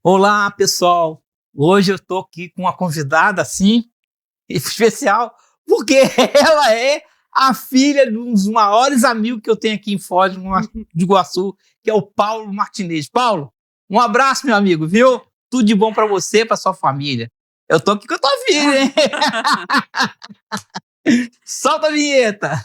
Olá, pessoal. Hoje eu tô aqui com uma convidada assim especial, porque ela é a filha de um dos maiores amigos que eu tenho aqui em Foz de Iguaçu, que é o Paulo Martinez. Paulo, um abraço, meu amigo, viu? Tudo de bom pra você, pra sua família. Eu tô aqui com a tua filha, hein? Solta a vinheta.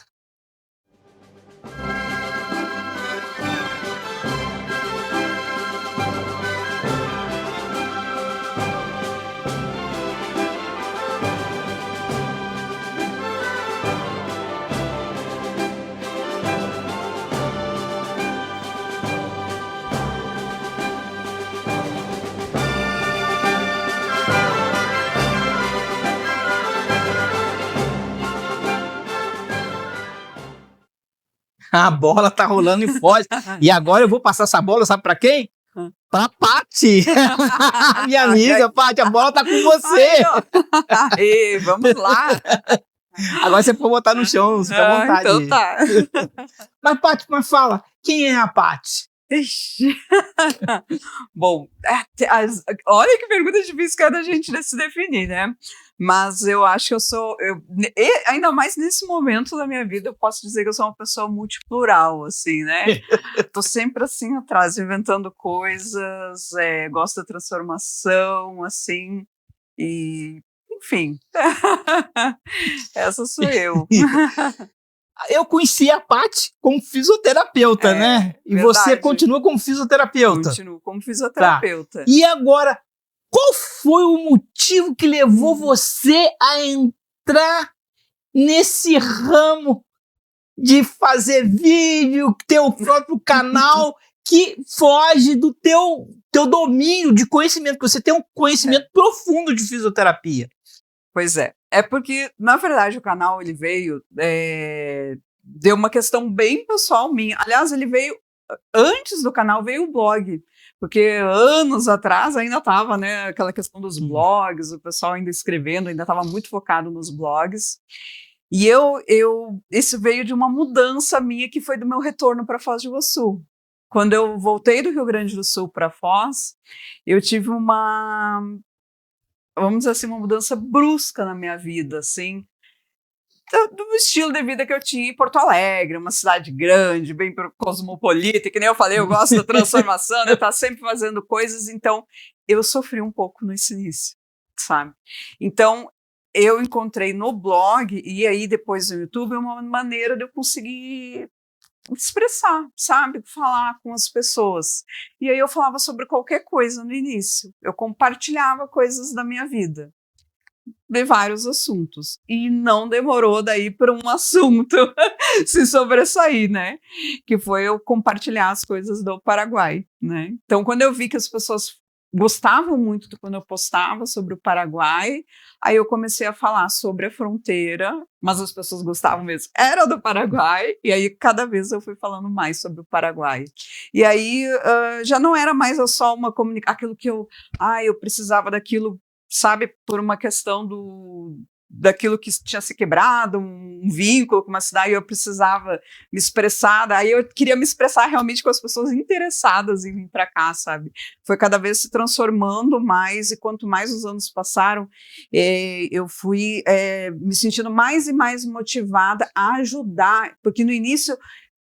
A bola tá rolando em Foz. E agora eu vou passar essa bola, sabe pra quem? Pra Paty. Minha amiga, Paty, a bola tá com você. Aê, vamos lá. Agora você pode botar no chão, fica à vontade. Então tá. Mas, Paty, mas fala, quem é a Paty? Ixi. Bom, olha que pergunta difícil que é da gente se definir, né? Mas eu acho que ainda mais nesse momento da minha vida, eu posso dizer que eu sou uma pessoa multiplural, assim, né? Tô sempre assim atrás, inventando coisas, gosto da transformação, assim, e enfim, essa sou eu. Eu conheci a Paty como fisioterapeuta, né? E Verdade. você continua como fisioterapeuta. Continuo como fisioterapeuta. Tá. E agora, qual foi o motivo que levou você a entrar nesse ramo de fazer vídeo, ter o próprio canal que foge do teu domínio de conhecimento, porque você tem um conhecimento profundo de fisioterapia? Pois é. É porque, na verdade, o canal ele veio de uma questão bem pessoal minha. Aliás, ele veio antes do canal, veio o blog. Porque anos atrás ainda estava, né, aquela questão dos blogs, o pessoal ainda escrevendo, ainda estava muito focado nos blogs. E isso veio de uma mudança minha que foi do meu retorno para Foz do Iguaçu. Quando eu voltei do Rio Grande do Sul para Foz, eu tive vamos dizer assim, uma mudança brusca na minha vida, assim, do estilo de vida que eu tinha em Porto Alegre, uma cidade grande, bem cosmopolita, que nem eu falei, eu gosto da transformação, eu estar sempre fazendo coisas, então eu sofri um pouco nesse início, sabe? Então, eu encontrei no blog e aí depois no YouTube uma maneira de eu conseguir expressar, sabe? Falar com as pessoas. E aí eu falava sobre qualquer coisa no início. Eu compartilhava coisas da minha vida, de vários assuntos. E não demorou daí para um assunto se sobressair, né? Que foi eu compartilhar as coisas do Paraguai, né? Então, quando eu vi que as pessoas gostavam muito de quando eu postava sobre o Paraguai, aí eu comecei a falar sobre a fronteira, mas as pessoas gostavam mesmo, era do Paraguai, e aí cada vez eu fui falando mais sobre o Paraguai. E aí já não era mais só uma comunicação, aquilo que eu precisava daquilo, sabe, por uma questão daquilo que tinha se quebrado, um vínculo com uma cidade, eu precisava me expressar, daí eu queria me expressar realmente com as pessoas interessadas em vir para cá, sabe? Foi cada vez se transformando mais, e quanto mais os anos passaram, eu fui me sentindo mais e mais motivada a ajudar, porque no início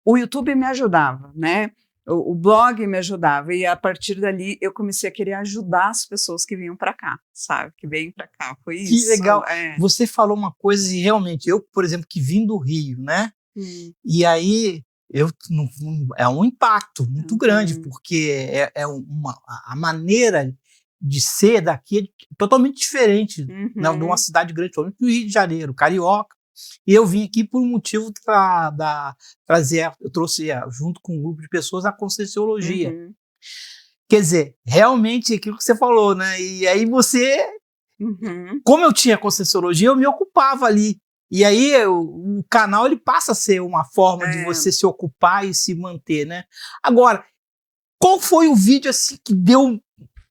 o YouTube me ajudava, né? O blog me ajudava, e a partir dali eu comecei a querer ajudar as pessoas que vinham para cá, sabe? Que vêm para cá, foi isso. Que legal. Você falou uma coisa e realmente, eu, por exemplo, que vim do Rio, né? E aí, é um impacto muito grande, porque a maneira de ser daqui é totalmente diferente, né, de uma cidade grande, principalmente do Rio de Janeiro, carioca. E eu vim aqui por um motivo trazer, eu trouxe junto com um grupo de pessoas a Conscienciologia. Quer dizer, realmente aquilo que você falou, né? E aí você, como eu tinha Conscienciologia, eu me ocupava ali. E aí o canal ele passa a ser uma forma de você se ocupar e se manter, né? Agora, qual foi o vídeo assim que deu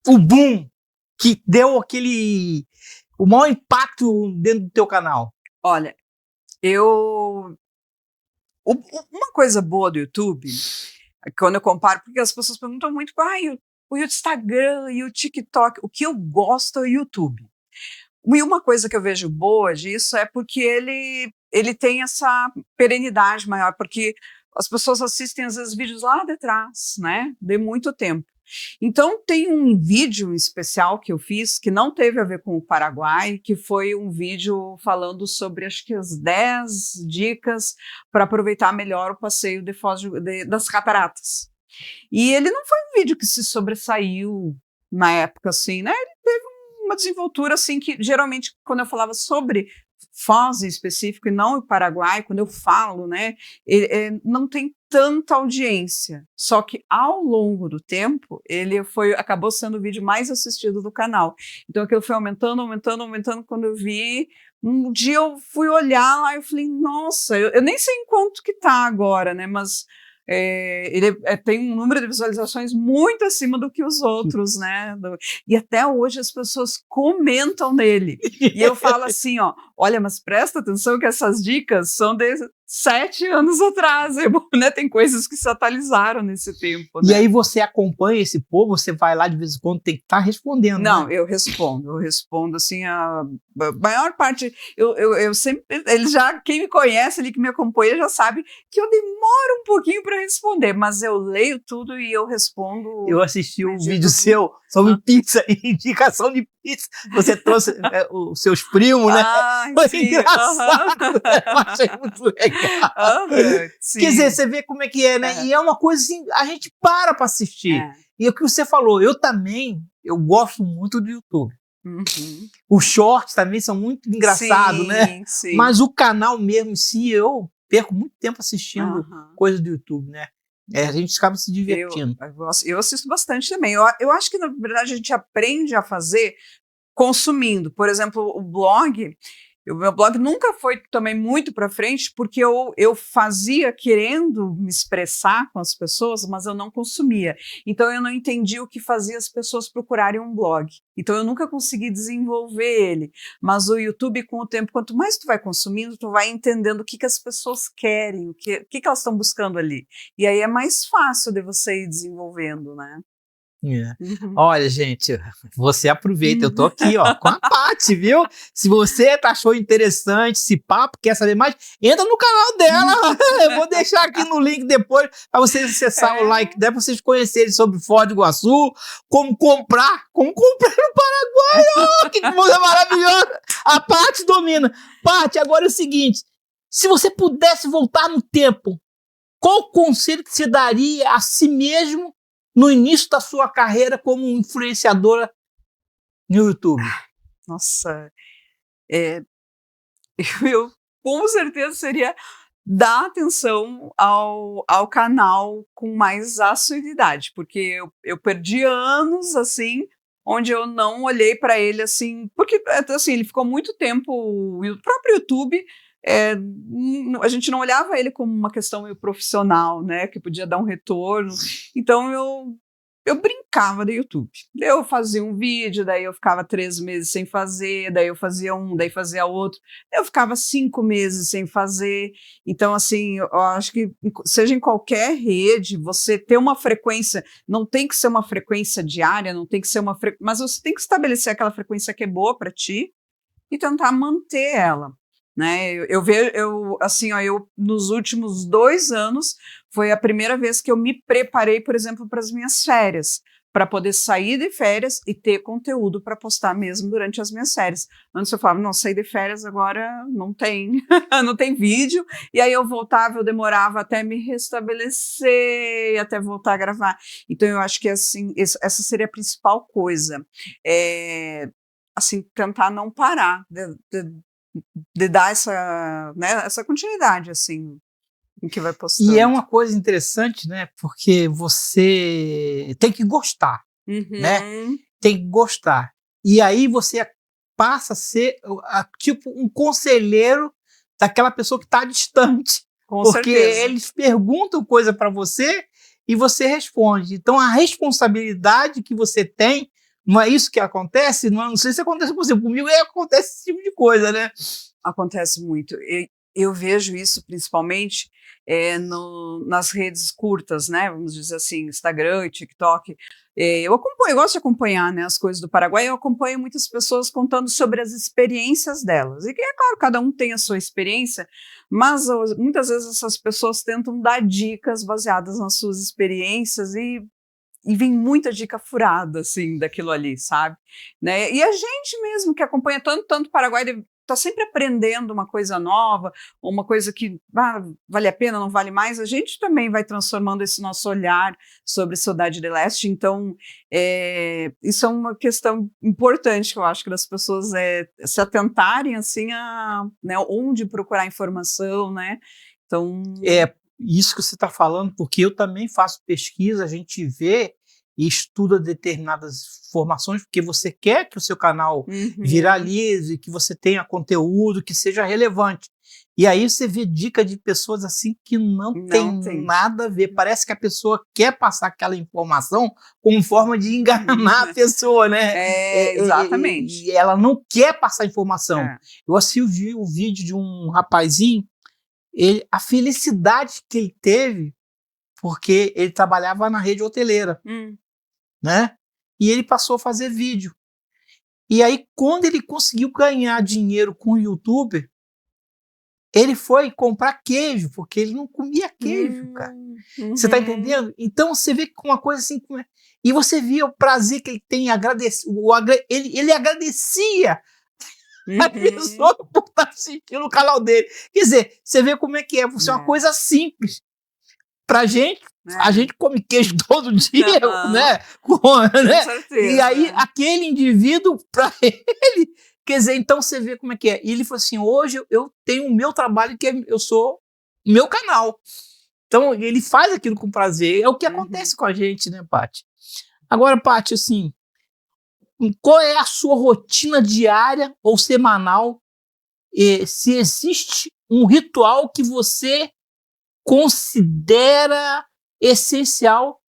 o boom, que deu o maior impacto dentro do teu canal? Olha, uma coisa boa do YouTube, quando eu comparo, porque as pessoas perguntam muito, o Instagram e o TikTok. O que eu gosto é o YouTube. E uma coisa que eu vejo boa disso é porque ele tem essa perenidade maior, porque as pessoas assistem, às vezes, vídeos lá de trás, né? De muito tempo. Então, tem um vídeo especial que eu fiz, que não teve a ver com o Paraguai, que foi um vídeo falando sobre, acho que as 10 dicas para aproveitar melhor o passeio de Foz das Cataratas. E ele não foi um vídeo que se sobressaiu na época, assim, né? Ele teve uma desenvoltura, assim, que geralmente, quando eu falava sobre Foz em específico, e não o Paraguai, quando eu falo, né, não tem tanta audiência. Só que, ao longo do tempo, ele acabou sendo o vídeo mais assistido do canal. Então, aquilo foi aumentando. Quando eu vi, um dia eu fui olhar lá e eu falei, nossa, eu nem sei em quanto que tá agora, né, mas... ele tem um número de visualizações muito acima do que os outros, né? E até hoje as pessoas comentam nele. E eu falo assim, ó, olha, mas presta atenção que essas dicas são de 7 anos atrás, né? Tem coisas que se atualizaram nesse tempo. E né? aí você acompanha esse povo, você vai lá de vez em quando, tem que estar respondendo. Não, né? eu respondo assim, a maior parte, eu sempre, quem me conhece ali, que me acompanha, já sabe que eu demoro um pouquinho para responder, mas eu leio tudo e eu respondo. Eu assisti um vídeo seu sobre pizza, indicação de pizza, você trouxe os seus primos, né? Foi sim, engraçado, eu achei muito legal. Quer dizer, você vê como é que é, né? E é uma coisa assim, a gente para assistir. E o que você falou, eu gosto muito do YouTube. Uhum. Os shorts também são muito engraçados, né? Sim. Mas o canal mesmo em si, eu perco muito tempo assistindo coisas do YouTube, né? A gente acaba se divertindo. Eu assisto bastante também. Eu acho que, na verdade, a gente aprende a fazer consumindo. Por exemplo, o blog... O meu blog nunca foi também muito para frente, porque eu fazia querendo me expressar com as pessoas, mas eu não consumia. Então, eu não entendi o que fazia as pessoas procurarem um blog. Então, eu nunca consegui desenvolver ele. Mas o YouTube, com o tempo, quanto mais tu vai consumindo, tu vai entendendo o que as pessoas querem, o que elas estão buscando ali. E aí é mais fácil de você ir desenvolvendo, né? Olha, gente, você aproveita, eu tô aqui, ó, com a Paty, viu? Se você achou interessante esse papo, quer saber mais, entra no canal dela. Eu vou deixar aqui no link depois para vocês acessar o like dela, para vocês conhecerem sobre Foz do Iguaçu, como comprar no Paraguai. Oh, que coisa maravilhosa! A Paty domina. Paty, agora é o seguinte, se você pudesse voltar no tempo, qual conselho que você daria a si mesmo no início da sua carreira como influenciadora no YouTube? Nossa, eu com certeza seria dar atenção ao canal com mais assiduidade, porque eu perdi anos, assim, onde eu não olhei para ele, assim, porque, assim, ele ficou muito tempo, o próprio YouTube, a gente não olhava ele como uma questão meio profissional, né, que podia dar um retorno. Então eu brincava do YouTube. Eu fazia um vídeo, daí eu ficava 3 meses sem fazer, daí eu fazia daí fazia outro, eu ficava 5 meses sem fazer. Então, assim, eu acho que seja em qualquer rede, você ter uma frequência, não tem que ser uma frequência diária, não tem que ser mas você tem que estabelecer aquela frequência que é boa para ti e tentar manter ela. Né? Eu vejo, assim, ó, nos últimos 2 anos foi a primeira vez que eu me preparei, por exemplo, para as minhas férias, para poder sair de férias e ter conteúdo para postar mesmo durante as minhas férias. Antes eu falava, não, saí de férias, agora não tem, não tem vídeo, e aí eu voltava, eu demorava até me restabelecer, até voltar a gravar. Então eu acho que, assim, essa seria a principal coisa, assim, tentar não parar de dar essa continuidade, assim, em que vai postando. E é uma coisa interessante, né? Porque você tem que gostar, né? Tem que gostar. E aí você passa a ser tipo um conselheiro daquela pessoa que está distante. Porque eles perguntam coisa para você e você responde. Então a responsabilidade que você tem, não é isso que acontece? Não sei se acontece com você, comigo acontece esse tipo de coisa, né? Acontece muito. eu vejo isso principalmente nas redes curtas, né? Vamos dizer assim, Instagram e TikTok. Eu gosto de acompanhar, né, as coisas do Paraguai. Eu acompanho muitas pessoas contando sobre as experiências delas. E é claro, cada um tem a sua experiência, mas muitas vezes essas pessoas tentam dar dicas baseadas nas suas experiências e vem muita dica furada, assim, daquilo ali, sabe? Né? E a gente mesmo que acompanha tanto o Paraguai está sempre aprendendo uma coisa nova, ou uma coisa que vale a pena, não vale mais, a gente também vai transformando esse nosso olhar sobre Saudade de Leste. Então, isso é uma questão importante que eu acho que das pessoas se atentarem assim né, onde procurar informação, né? Então... Isso que você está falando, porque eu também faço pesquisa, a gente vê e estuda determinadas informações, porque você quer que o seu canal viralize, que você tenha conteúdo, que seja relevante. E aí você vê dica de pessoas assim que não tem nada a ver. Parece que a pessoa quer passar aquela informação como forma de enganar a pessoa, né? Exatamente. E ela não quer passar informação. Eu assisti o vídeo de um rapazinho, a felicidade que ele teve, porque ele trabalhava na rede hoteleira, né? E ele passou a fazer vídeo. E aí, quando ele conseguiu ganhar dinheiro com o YouTube, ele foi comprar queijo, porque ele não comia queijo, cara. Você tá entendendo? Então, você vê com uma coisa assim... E você via o prazer que ele tem, ele agradecia a pessoa por estar assistindo o canal dele. Quer dizer, você vê como é que é. Você é uma coisa simples. Pra gente, a gente come queijo todo dia, né? Com certeza, e aí, aquele indivíduo, pra ele... Quer dizer, então você vê como é que é. E ele falou assim, hoje eu tenho o meu trabalho, que eu sou meu canal. Então, ele faz aquilo com prazer. É o que acontece com a gente, né, Paty? Agora, Paty, assim... Qual é a sua rotina diária ou semanal? Se existe um ritual que você considera essencial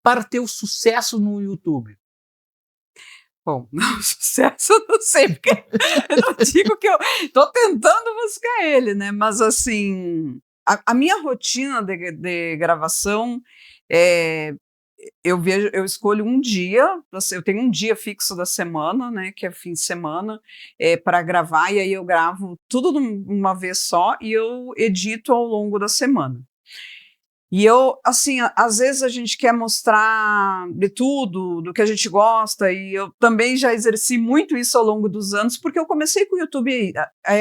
para ter o sucesso no YouTube? Bom, sucesso eu não sei, porque eu não digo que eu estou tentando buscar ele, né? Mas, assim, a minha rotina de gravação eu escolho um dia, eu tenho um dia fixo da semana, né, que é fim de semana, para gravar, e aí eu gravo tudo de uma vez só e eu edito ao longo da semana. E assim, às vezes a gente quer mostrar de tudo, do que a gente gosta, e eu também já exerci muito isso ao longo dos anos, porque eu comecei com o YouTube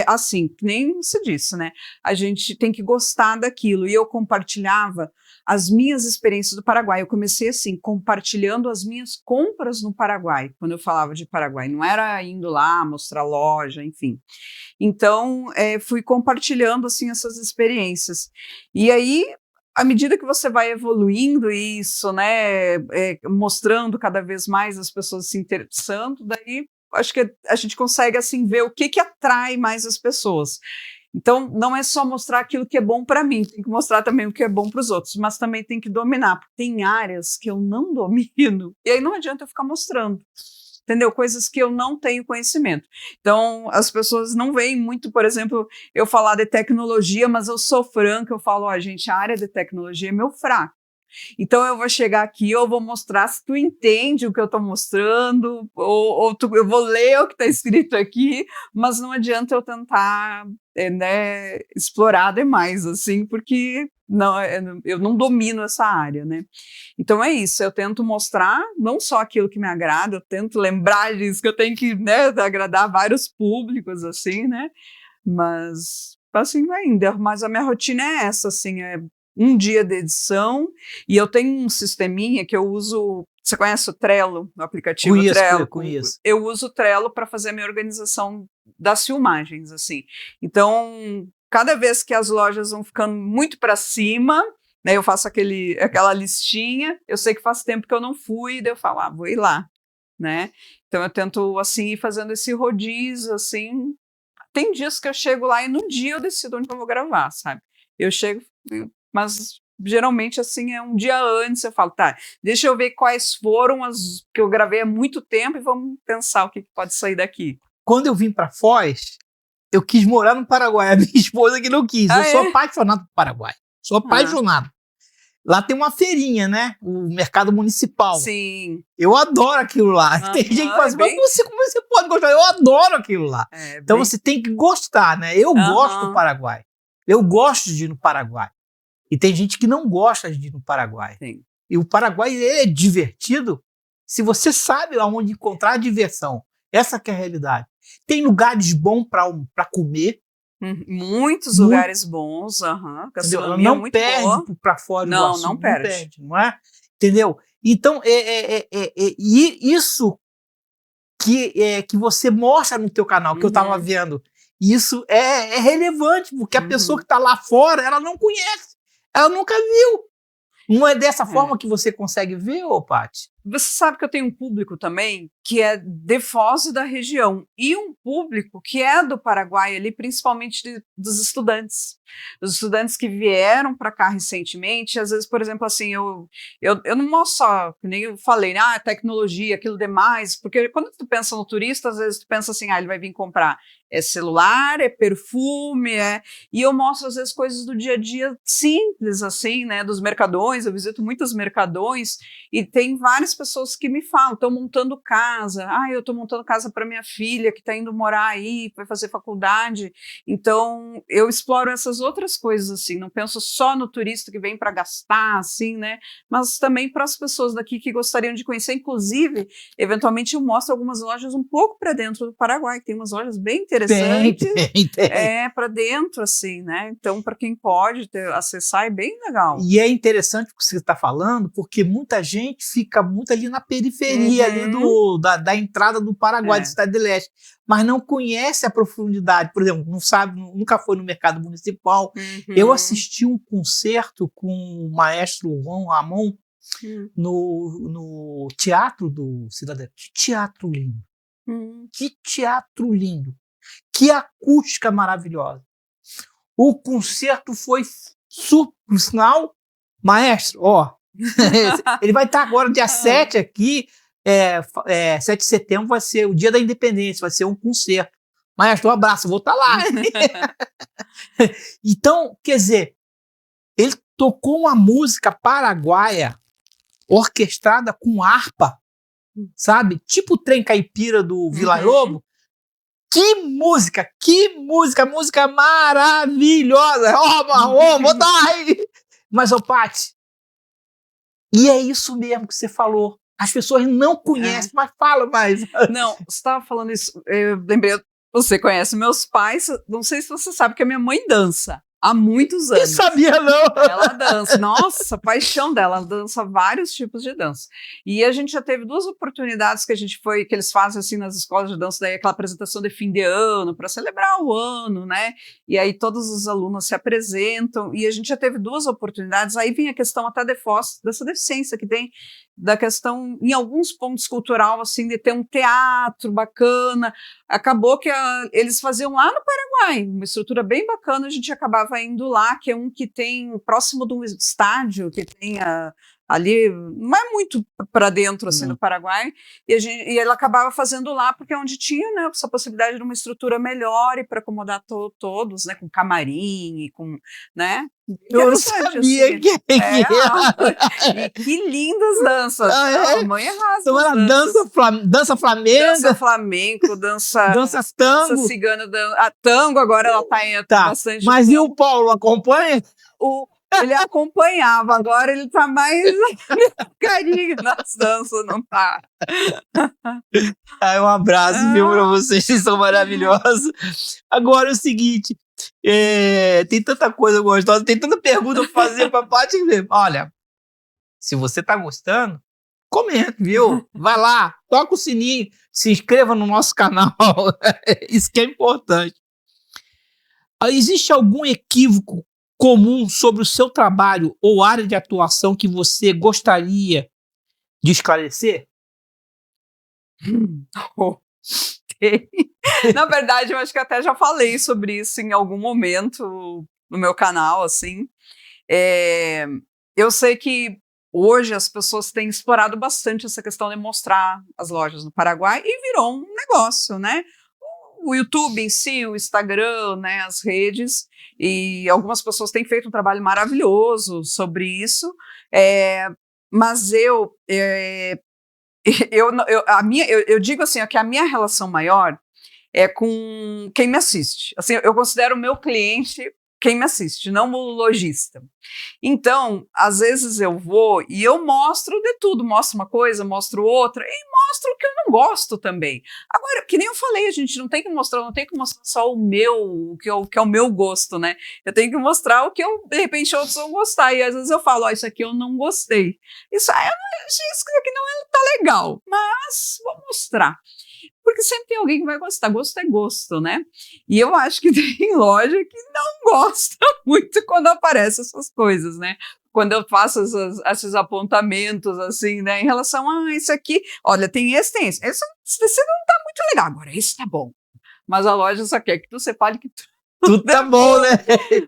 assim, que nem você disse, né? A gente tem que gostar daquilo, e eu compartilhava as minhas experiências do Paraguai. Eu comecei assim, compartilhando as minhas compras no Paraguai, quando eu falava de Paraguai, não era indo lá mostrar loja, enfim. Então, fui compartilhando assim essas experiências. E aí, à medida que você vai evoluindo isso, né, mostrando cada vez mais as pessoas se interessando, daí acho que a gente consegue assim ver o que atrai mais as pessoas. Então, não é só mostrar aquilo que é bom para mim, tem que mostrar também o que é bom para os outros, mas também tem que dominar, porque tem áreas que eu não domino, e aí não adianta eu ficar mostrando. Entendeu? Coisas que eu não tenho conhecimento. Então, as pessoas não veem muito, por exemplo, eu falar de tecnologia, mas eu sou franca, eu falo, gente, a área de tecnologia é meu fraco. Então, eu vou chegar aqui, eu vou mostrar se tu entende o que eu estou mostrando, ou eu vou ler o que está escrito aqui, mas não adianta eu tentar né, explorar demais, assim, porque eu não domino essa área, né? Então é isso, eu tento mostrar não só aquilo que me agrada, eu tento lembrar disso, que eu tenho que, né, agradar vários públicos, assim, né? Mas, assim, ainda, mas a minha rotina é essa, assim, um dia de edição, e eu tenho um sisteminha que eu uso. Você conhece o Trello, o aplicativo Trello? Conheço. Eu uso o Trello para fazer a minha organização das filmagens, assim. Então, cada vez que as lojas vão ficando muito para cima, né, eu faço aquela listinha, eu sei que faz tempo que eu não fui, daí eu falo, vou ir lá, né? Então eu tento, assim, ir fazendo esse rodízio, assim. Tem dias que eu chego lá e no dia eu decido onde eu vou gravar, sabe? Eu chego, mas geralmente, assim, é um dia antes, eu falo, tá, deixa eu ver quais foram as que eu gravei há muito tempo e vamos pensar o que pode sair daqui. Quando eu vim para Foz, eu quis morar no Paraguai. A minha esposa que não quis. Ah, eu sou apaixonado por Paraguai. Sou apaixonado. Lá tem uma feirinha, né? O mercado municipal. Sim. Eu adoro aquilo lá. Tem gente que fala assim, mas como você pode gostar? Eu adoro aquilo lá. Então você tem que gostar, né? Eu gosto do Paraguai. Eu gosto de ir no Paraguai. E tem gente que não gosta de ir no Paraguai. Sim. E o Paraguai é divertido se você sabe aonde encontrar a diversão. Essa que é a realidade. Tem lugares bons para comer. Muitos lugares bons, gastronomia não muito perde boa. Para fora Não, do não perde, não é? Entendeu? Então e isso que você mostra no teu canal, que eu estava vendo, isso é relevante, porque a pessoa que está lá fora, ela não conhece, ela nunca viu. Não é dessa forma que você consegue ver, Paty? Você sabe que eu tenho um público também que é de Foz e da região, e um público que é do Paraguai ali, principalmente dos estudantes. Os estudantes que vieram para cá recentemente, às vezes, por exemplo, assim, eu não mostro só, nem eu falei, tecnologia, aquilo demais, porque quando tu pensa no turista, às vezes tu pensa assim, ele vai vir comprar celular, perfume, e eu mostro às vezes coisas do dia a dia simples, assim, né, dos mercadões. Eu visito muitos mercadões e tem várias pessoas que me falam, estão montando casa, eu estou montando casa para minha filha que está indo morar aí, vai fazer faculdade. Então eu exploro essas outras coisas, assim, não penso só no turista que vem para gastar, assim, né, mas também para as pessoas daqui que gostariam de conhecer. Inclusive, eventualmente eu mostro algumas lojas um pouco para dentro do Paraguai, que tem umas lojas bem interessantes. Tem. Para dentro, assim, né? Então, para quem pode acessar, é bem legal. E é interessante o que você está falando, porque muita gente fica muito ali na periferia ali da entrada do Paraguai, da Cidade do Leste, mas não conhece a profundidade. Por exemplo, não sabe, nunca foi no mercado municipal. Eu assisti um concerto com o maestro Juan Ramon no teatro do Cidade. Que teatro lindo! Que teatro lindo! Que acústica maravilhosa. O concerto foi por sinal, maestro, ele vai estar agora dia 7 aqui, 7 de setembro vai ser o dia da independência, vai ser um concerto. Maestro, um abraço, vou estar lá. Então, quer dizer, ele tocou uma música paraguaia orquestrada com harpa, sabe? Tipo o Trem Caipira do Vila Lobo. Que música maravilhosa! Marrom, vou dar aí! Mas, Paty, e é isso mesmo que você falou. As pessoas não conhecem, mas fala mais. Não, você estava falando isso, eu lembrei, você conhece meus pais, não sei se você sabe que a minha mãe dança há muitos anos. Eu sabia, não. Ela dança, nossa, a paixão dela, ela dança vários tipos de dança. E a gente já teve 2 oportunidades que que eles fazem assim nas escolas de dança, daí aquela apresentação de fim de ano, para celebrar o ano, né? E aí todos os alunos se apresentam, e a gente já teve 2 oportunidades, aí vem a questão até de Foz, dessa deficiência que tem, da questão, em alguns pontos cultural, assim, de ter um teatro bacana. Acabou que eles faziam lá no Paraguai, uma estrutura bem bacana, a gente acabava indo lá, que é um que tem próximo do estádio, que tem ali, não é muito para dentro, assim, no Paraguai, e ela acabava fazendo lá, porque é onde tinha, né, essa possibilidade de uma estrutura melhor e para acomodar todos, né, com camarim e com, né, eu não sabia assim. Que E que lindas danças. A mãe arrasa. Então ela dança flamengo. Dança flamenco, dança tango. Dança cigana, a tango agora ela tá em bastante. Mas e o Paulo acompanha? Ele acompanhava, agora ele tá mais carinho nas danças, não tá? Um abraço, viu, pra vocês, vocês são maravilhosos. Agora é o seguinte, tem tanta coisa gostosa, tem tanta pergunta pra fazer pra Paty. Olha, se você tá gostando, comenta, viu? Vai lá, toca o sininho, se inscreva no nosso canal, isso que é importante. Existe algum equívoco comum sobre o seu trabalho ou área de atuação que você gostaria de esclarecer? Na verdade, eu acho que até já falei sobre isso em algum momento no meu canal, assim. Eu sei que hoje as pessoas têm explorado bastante essa questão de mostrar as lojas no Paraguai e virou um negócio, né? o YouTube em si, o Instagram, né, as redes, e algumas pessoas têm feito um trabalho maravilhoso sobre isso, mas eu digo assim, que a minha relação maior é com quem me assiste. Assim, eu considero o meu cliente quem me assiste, não o lojista. Então, às vezes eu vou e eu mostro de tudo, mostro uma coisa, mostro outra, e mostro o que eu não gosto também. Agora, que nem eu falei, a gente não tem que mostrar só o meu, que é o meu gosto, né? Eu tenho que mostrar o que de repente outros vão gostar, e às vezes eu falo, isso aqui eu não gostei. Isso aqui não tá legal, mas vou mostrar. Porque sempre tem alguém que vai gostar. Gosto é gosto, né? E eu acho que tem loja que não gosta muito quando aparecem essas coisas, né? Quando eu faço esses apontamentos, assim, né? Em relação a isso aqui. Olha, tem esse. Esse não tá muito legal. Agora, esse tá bom. Mas a loja só quer que tu separe que tudo tá bom, né?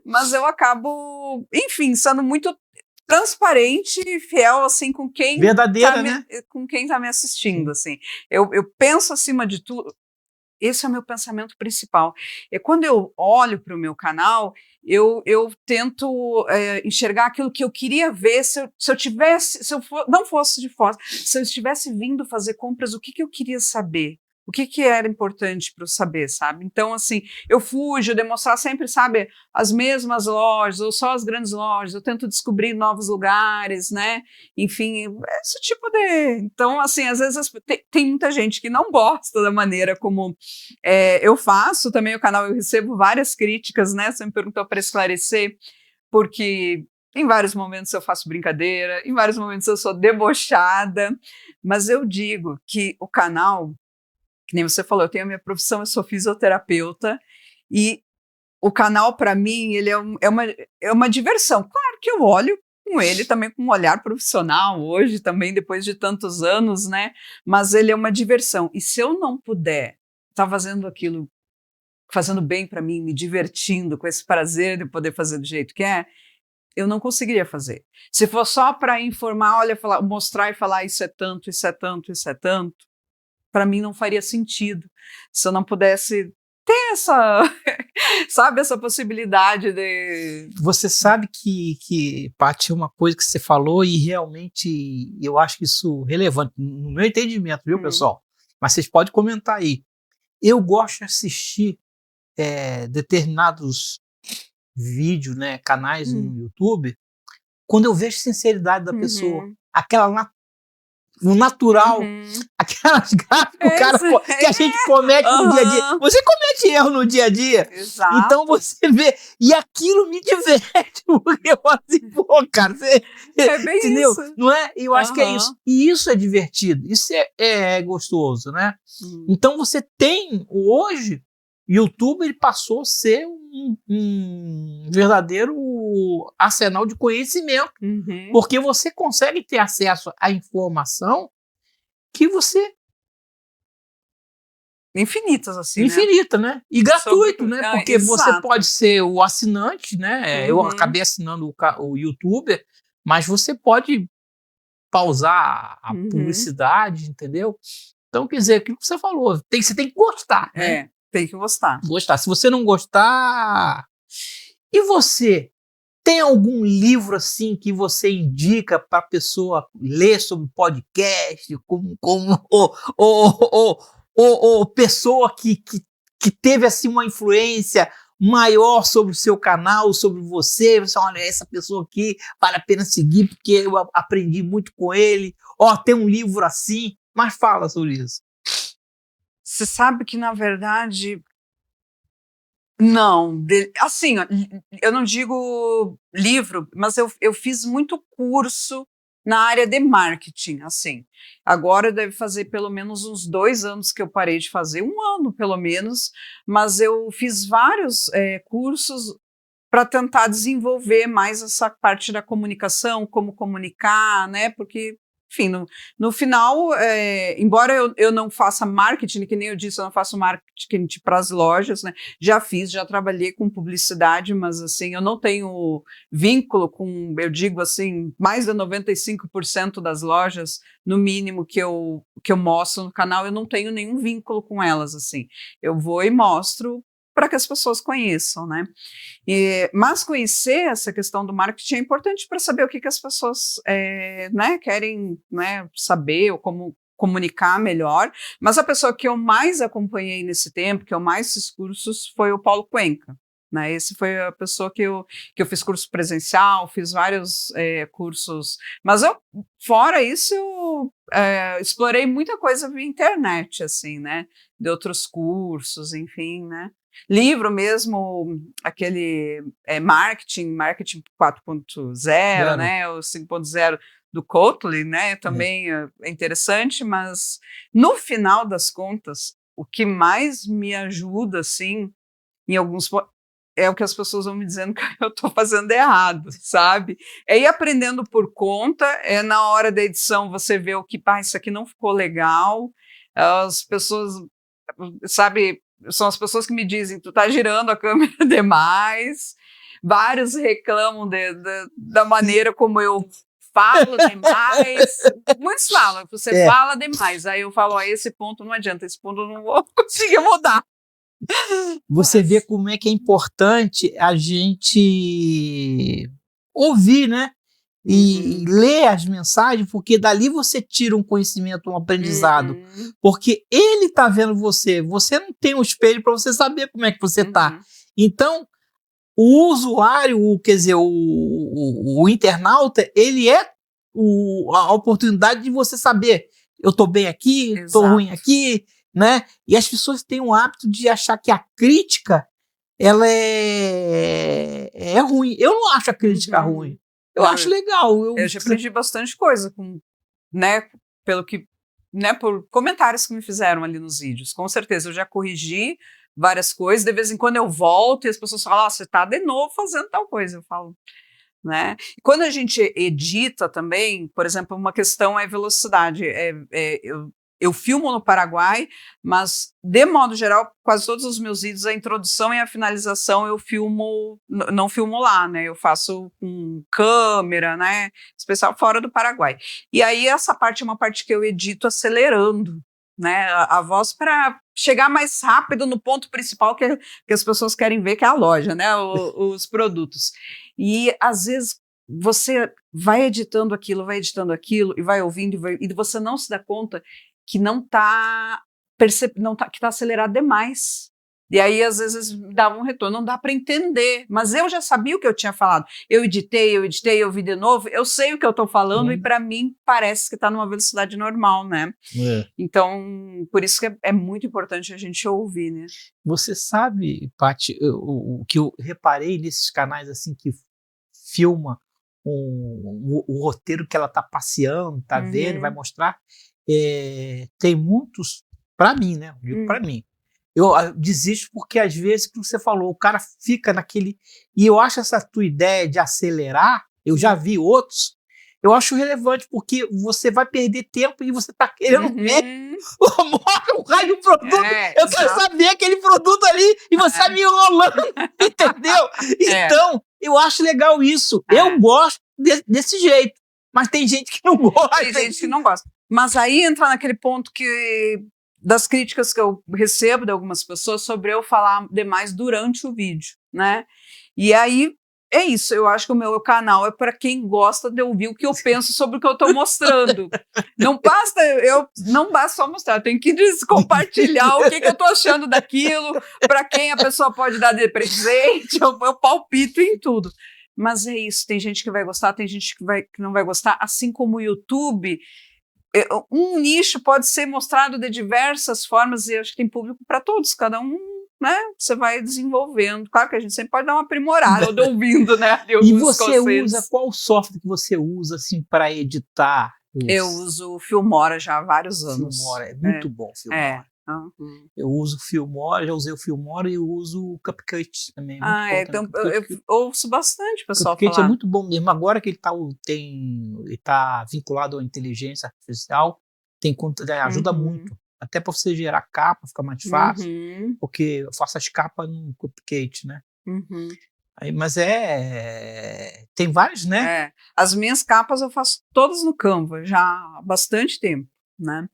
Mas eu acabo, enfim, sendo muito transparente e fiel, assim, com quem verdadeira, né? Com quem tá me assistindo, assim. Eu penso, acima de tudo, esse é o meu pensamento principal. Quando eu olho para o meu canal, eu tento enxergar aquilo que eu queria ver se eu não fosse de fora, se eu estivesse vindo fazer compras, o que eu queria saber? O que era importante para eu saber, sabe? Então, assim, eu fujo, demonstrar sempre, sabe, as mesmas lojas, ou só as grandes lojas, eu tento descobrir novos lugares, né? Enfim, esse tipo de... Então, assim, às vezes tem muita gente que não gosta da maneira como eu faço, também o canal eu recebo várias críticas, né? Você me perguntou para esclarecer, porque... Em vários momentos eu faço brincadeira, em vários momentos eu sou debochada, mas eu digo que o canal... Que nem você falou, eu tenho a minha profissão, eu sou fisioterapeuta, e o canal, para mim, ele é uma diversão. Claro que eu olho com ele também com um olhar profissional hoje, também depois de tantos anos, né? Mas ele é uma diversão. E se eu não puder estar fazendo aquilo, fazendo bem para mim, me divertindo, com esse prazer de poder fazer do jeito que eu não conseguiria fazer. Se for só para informar, olha, mostrar e falar isso é tanto, isso é tanto, isso é tanto, para mim não faria sentido se eu não pudesse ter sabe, essa possibilidade de... Você sabe que Paty, uma coisa que você falou e realmente eu acho isso relevante, no meu entendimento, viu, pessoal? Mas vocês podem comentar aí. Eu gosto de assistir determinados vídeos, né, canais no YouTube, quando eu vejo a sinceridade da pessoa, aquela o natural, aquelas gráficas que a gente comete no dia a dia. Você comete erro no dia a dia. Exato. Então você vê, e aquilo me diverte, porque eu falo assim, pô, cara, você bem entendeu? Isso. Não é? Eu acho que é isso. E isso é divertido, isso é gostoso, né? Então você tem, hoje, YouTube ele passou a ser um verdadeiro arsenal de conhecimento, porque você consegue ter acesso à informação que você... Infinitas, assim, infinita, né? E gratuito, né? Porque você pode ser o assinante, né? Eu acabei assinando o YouTuber, mas você pode pausar a publicidade, entendeu? Então, quer dizer, aquilo que você falou, você tem que gostar, né? Tem que gostar. Se você não gostar... E você? Tem algum livro assim que você indica para a pessoa ler sobre podcast, ou pessoa que teve assim uma influência maior sobre o seu canal, sobre você? Você olha, essa pessoa aqui vale a pena seguir porque eu aprendi muito com ele. Tem um livro assim, mas fala sobre isso. Você sabe que, na verdade, não. Assim, eu não digo livro, mas eu fiz muito curso na área de marketing, assim. Agora deve fazer pelo menos uns 2 anos que eu parei de fazer, 1 ano pelo menos, mas eu fiz vários cursos para tentar desenvolver mais essa parte da comunicação, como comunicar, né? Porque enfim, no final, embora eu não faça marketing, que nem eu disse, eu não faço marketing para as lojas, né? Já trabalhei com publicidade, mas assim, eu não tenho vínculo com, eu digo assim, mais de 95% das lojas, no mínimo, que eu mostro no canal, eu não tenho nenhum vínculo com elas, assim. Eu vou e mostro para que as pessoas conheçam, né? Mas conhecer essa questão do marketing é importante para saber o que as pessoas né, querem, né, saber ou como comunicar melhor. Mas a pessoa que eu mais acompanhei nesse tempo, que eu mais fiz cursos, foi o Paulo Cuenca. Né? Esse foi a pessoa que eu fiz curso presencial, fiz vários cursos, mas fora isso, eu explorei muita coisa via internet, assim, né? De outros cursos, enfim, né? Livro mesmo, aquele Marketing 4.0, né? O 5.0 do Kotler, né? Também é interessante, mas no final das contas, o que mais me ajuda, assim, em alguns é o que as pessoas vão me dizendo que eu estou fazendo errado, sabe? É ir aprendendo por conta, na hora da edição você vê o que, isso aqui não ficou legal, as pessoas, sabe, são as pessoas que me dizem, tu tá girando a câmera demais, vários reclamam da maneira como eu falo demais, muitos falam, você fala demais, aí eu falo, esse ponto não adianta, esse ponto eu não vou conseguir mudar. Você vê como é que é importante a gente ouvir, né? E ler as mensagens, porque dali você tira um conhecimento, um aprendizado. Porque ele está vendo você não tem um espelho para você saber como é que você está. Então, o usuário, quer dizer, o internauta, ele é a oportunidade de você saber, eu estou bem aqui, estou ruim aqui, né? E as pessoas têm o hábito de achar que a crítica ela é ruim. Eu não acho a crítica ruim. Eu acho legal. Eu já aprendi bastante coisa né, por comentários que me fizeram ali nos vídeos. Com certeza, eu já corrigi várias coisas. De vez em quando eu volto e as pessoas falam, você está de novo fazendo tal coisa. Eu falo, né? E quando a gente edita também, por exemplo, uma questão é velocidade. Eu filmo no Paraguai, mas, de modo geral, quase todos os meus vídeos, a introdução e a finalização eu não filmo lá, né? Eu faço com câmera, né? Especial fora do Paraguai. E aí, essa parte é uma parte que eu edito acelerando, né? A voz para chegar mais rápido no ponto principal que as pessoas querem ver, que é a loja, né? Os produtos. E, às vezes, você vai editando aquilo, e vai ouvindo, e você não se dá conta que que tá acelerado demais. E aí, às vezes, dava um retorno, não dá para entender. Mas eu já sabia o que eu tinha falado. Eu editei, eu vi de novo, eu sei o que eu estou falando, e para mim parece que está numa velocidade normal, né? Então, por isso que é muito importante a gente ouvir, né? Você sabe, Paty, o que eu reparei nesses canais assim que filma o roteiro que ela está passeando, está vendo, vai mostrar. Tem muitos, para mim, né? Digo para mim. Eu desisto porque às vezes, como você falou, o cara fica naquele. E eu acho essa tua ideia de acelerar, eu já vi outros, eu acho relevante, porque você vai perder tempo e você tá querendo ver o raio do produto. Eu quero saber aquele produto ali e você tá me enrolando, entendeu? Então, eu acho legal isso. Eu gosto desse jeito. Mas tem gente que não gosta. Tem gente que não gosta. Mas aí entra naquele ponto das críticas que eu recebo de algumas pessoas sobre eu falar demais durante o vídeo, né? E aí é isso, eu acho que o meu canal é para quem gosta de ouvir o que eu penso sobre o que eu estou mostrando. Não basta só mostrar, eu tenho que compartilhar o que eu estou achando daquilo, para quem a pessoa pode dar de presente, eu palpito em tudo. Mas é isso, tem gente que vai gostar, tem gente que não vai gostar, assim como o YouTube. Um nicho pode ser mostrado de diversas formas e eu acho que tem público para todos, cada um, né? Você vai desenvolvendo. Claro que a gente sempre pode dar uma aprimorada ouvindo, né? E você usa, qual software que você usa assim para editar? Eu uso o Filmora já há vários anos. Filmora, é muito bom, Filmora. Eu uso o Filmora, já usei o Filmora e eu uso o CapCut também. Então eu ouço bastante o pessoal falar. O CapCut é muito bom mesmo. Agora que ele tá vinculado à inteligência artificial, ajuda muito. Até para você gerar capa, fica mais fácil. Porque eu faço as capas no CapCut, né? Aí, mas tem vários, né? As minhas capas eu faço todas no Canva já há bastante tempo, né?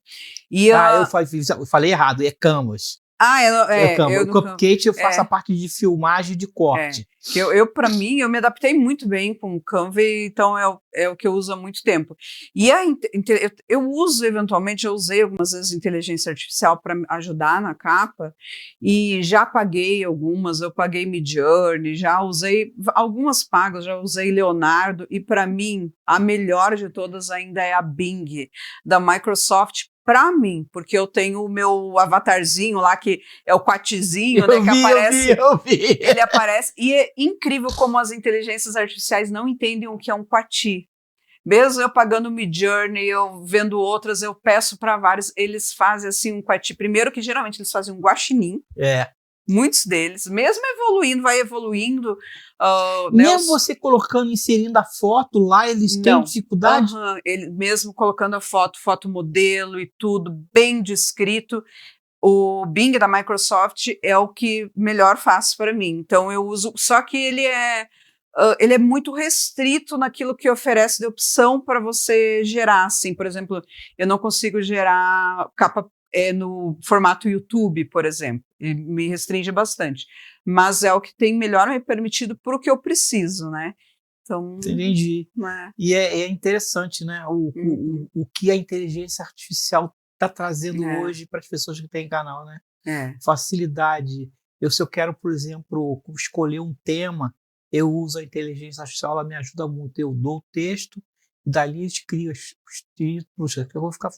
Eu falei errado, é Canvas. O CapCut eu faço a parte de filmagem e de corte. Para mim, eu me adaptei muito bem com o Canva, então é o que eu uso há muito tempo. E eu usei algumas vezes inteligência artificial para ajudar na capa, e já paguei algumas, eu paguei Midjourney, já usei algumas pagas, já usei Leonardo, e para mim, a melhor de todas ainda é a Bing, da Microsoft, para mim, porque eu tenho o meu avatarzinho lá, que é o quatizinho, né, que aparece. Eu vi. Ele aparece, e é incrível como as inteligências artificiais não entendem o que é um quati. Mesmo eu pagando o Midjourney, eu vendo outras, eu peço para vários, eles fazem assim um quati. Primeiro que geralmente eles fazem um guaxinim. Muitos deles, mesmo vai evoluindo. Mesmo você inserindo a foto lá, eles têm dificuldade? Ele, mesmo colocando a foto modelo e tudo, bem descrito, o Bing da Microsoft é o que melhor faz para mim. Então eu uso, só que ele é muito restrito naquilo que oferece de opção para você gerar. Assim, por exemplo, eu não consigo gerar capa no formato YouTube, por exemplo, e me restringe bastante. Mas é o que tem melhor me permitido para o que eu preciso, né? Então, entendi. E é interessante, né? O que a inteligência artificial está trazendo hoje para as pessoas que têm canal, né? Facilidade. Se eu quero, por exemplo, escolher um tema, eu uso a inteligência artificial, ela me ajuda muito. Eu dou o texto, e dali eles criam os títulos, que eu vou ficar...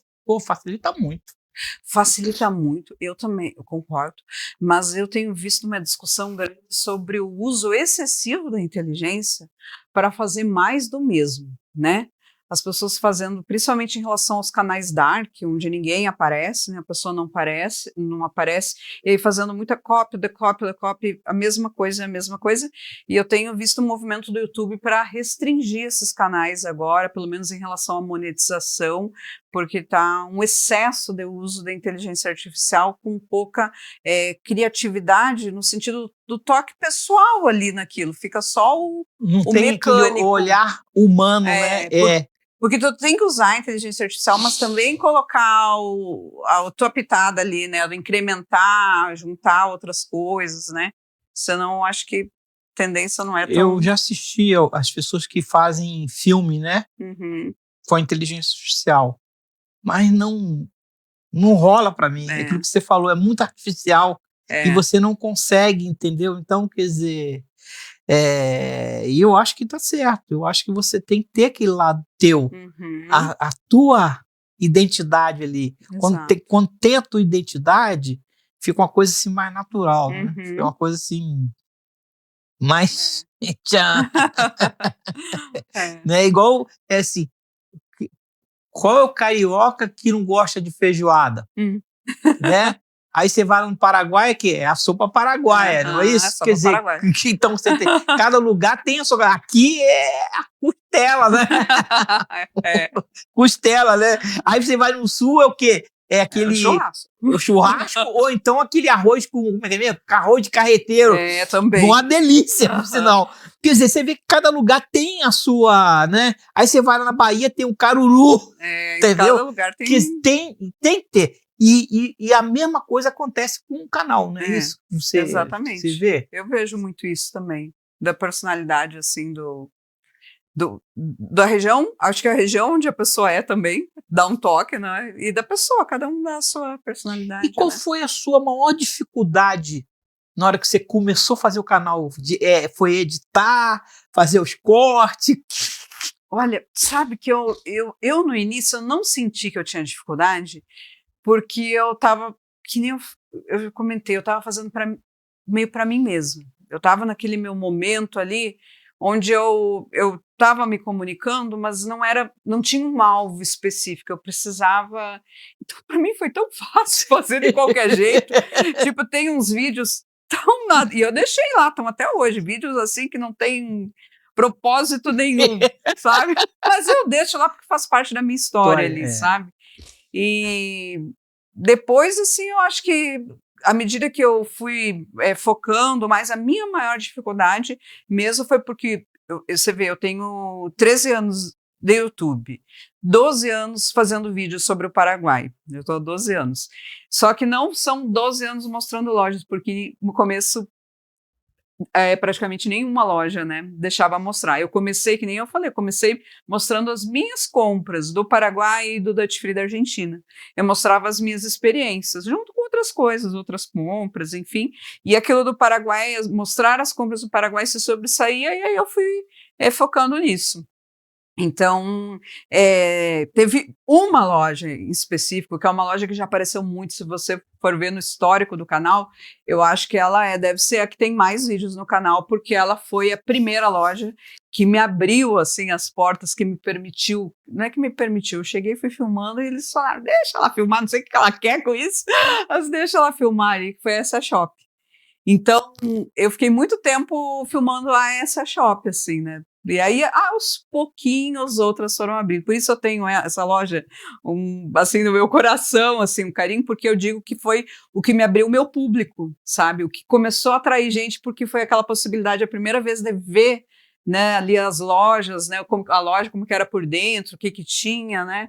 facilita muito. Facilita muito, eu também, eu concordo, mas eu tenho visto uma discussão grande sobre o uso excessivo da inteligência para fazer mais do mesmo, né? As pessoas fazendo, principalmente em relação aos canais dark, onde ninguém aparece, né? A pessoa não aparece, e aí fazendo muita cópia, decópia, a mesma coisa, e eu tenho visto um movimento do YouTube para restringir esses canais agora, pelo menos em relação à monetização, porque está um excesso de uso da inteligência artificial com pouca criatividade, no sentido do toque pessoal ali naquilo, fica só o tem mecânico. Aquele olhar humano, né? Porque tu tem que usar a inteligência artificial, mas também colocar a tua pitada ali, né? Incrementar, juntar outras coisas, né? Senão, acho que a tendência não é tão... Eu já assisti as pessoas que fazem filme, né? Com a inteligência artificial. Mas não rola para mim. Aquilo que você falou é muito artificial e você não consegue, entendeu? Então, quer dizer... E eu acho que tá certo. Eu acho que você tem que ter aquele lado teu, a tua identidade ali. Quando tem a tua identidade, fica uma coisa assim mais natural, né? Fica uma coisa assim mais né? Igual assim, qual é o carioca que não gosta de feijoada, né? Aí você vai no Paraguai, que é a sopa paraguaia, não é isso? Quer dizer, então você tem, cada lugar tem a sua... Aqui é a costela, né? Costela, né? Aí você vai no sul, é o quê? É aquele... o churrasco, ou então aquele arroz com... Como é que é? Arroz de carreteiro. Também. Uma delícia, por sinal. Quer dizer, você vê que cada lugar tem a sua, né? Aí você vai lá na Bahia, tem um caruru. Entendeu? Cada lugar tem... Que tem que ter. E a mesma coisa acontece com o canal, não é isso? Exatamente. Você vê? Eu vejo muito isso também, da personalidade, assim, da região, acho que a região onde a pessoa é também, dá um toque, né? E da pessoa, cada um dá a sua personalidade. E qual foi a sua maior dificuldade na hora que você começou a fazer o canal? Foi editar, fazer os cortes? Olha, sabe que eu no início eu não senti que eu tinha dificuldade, porque eu tava, que nem eu comentei, eu tava fazendo meio para mim mesmo. Eu tava naquele meu momento ali, onde eu estava me comunicando, mas não tinha um alvo específico, eu precisava... Então, para mim foi tão fácil fazer de qualquer jeito. Tipo, tem uns vídeos tão nada... E eu deixei lá, estão até hoje, vídeos assim que não tem propósito nenhum, sabe? Mas eu deixo lá porque faz parte da minha história ali, sabe? E depois, assim, eu acho que à medida que eu fui focando mais, a minha maior dificuldade mesmo foi porque, você vê, eu tenho 13 anos de YouTube, 12 anos fazendo vídeos sobre o Paraguai, eu estou há 12 anos, só que não são 12 anos mostrando lojas, porque no começo praticamente nenhuma loja, né, deixava mostrar. Eu comecei, que nem eu falei, comecei mostrando as minhas compras do Paraguai e do Duty Free da Argentina. Eu mostrava as minhas experiências, junto com outras coisas, outras compras, enfim. E aquilo do Paraguai, mostrar as compras do Paraguai se sobressaía, e aí eu fui focando nisso. Então, teve uma loja em específico, que é uma loja que já apareceu muito, se você for ver no histórico do canal, eu acho que ela deve ser a que tem mais vídeos no canal, porque ela foi a primeira loja que me abriu, assim, as portas, que me permitiu, não é que me permitiu, eu cheguei, fui filmando, e eles falaram, deixa ela filmar, não sei o que ela quer com isso, mas deixa ela filmar, e foi essa Shop. Então, eu fiquei muito tempo filmando a essa Shop, assim, né? E aí, aos pouquinhos, outras foram abrindo. Por isso eu tenho essa loja, assim, no meu coração, assim, um carinho, porque eu digo que foi o que me abriu o meu público, sabe? O que começou a atrair gente, porque foi aquela possibilidade, a primeira vez de ver, né, ali as lojas, né, a loja, como que era por dentro, o que tinha, né?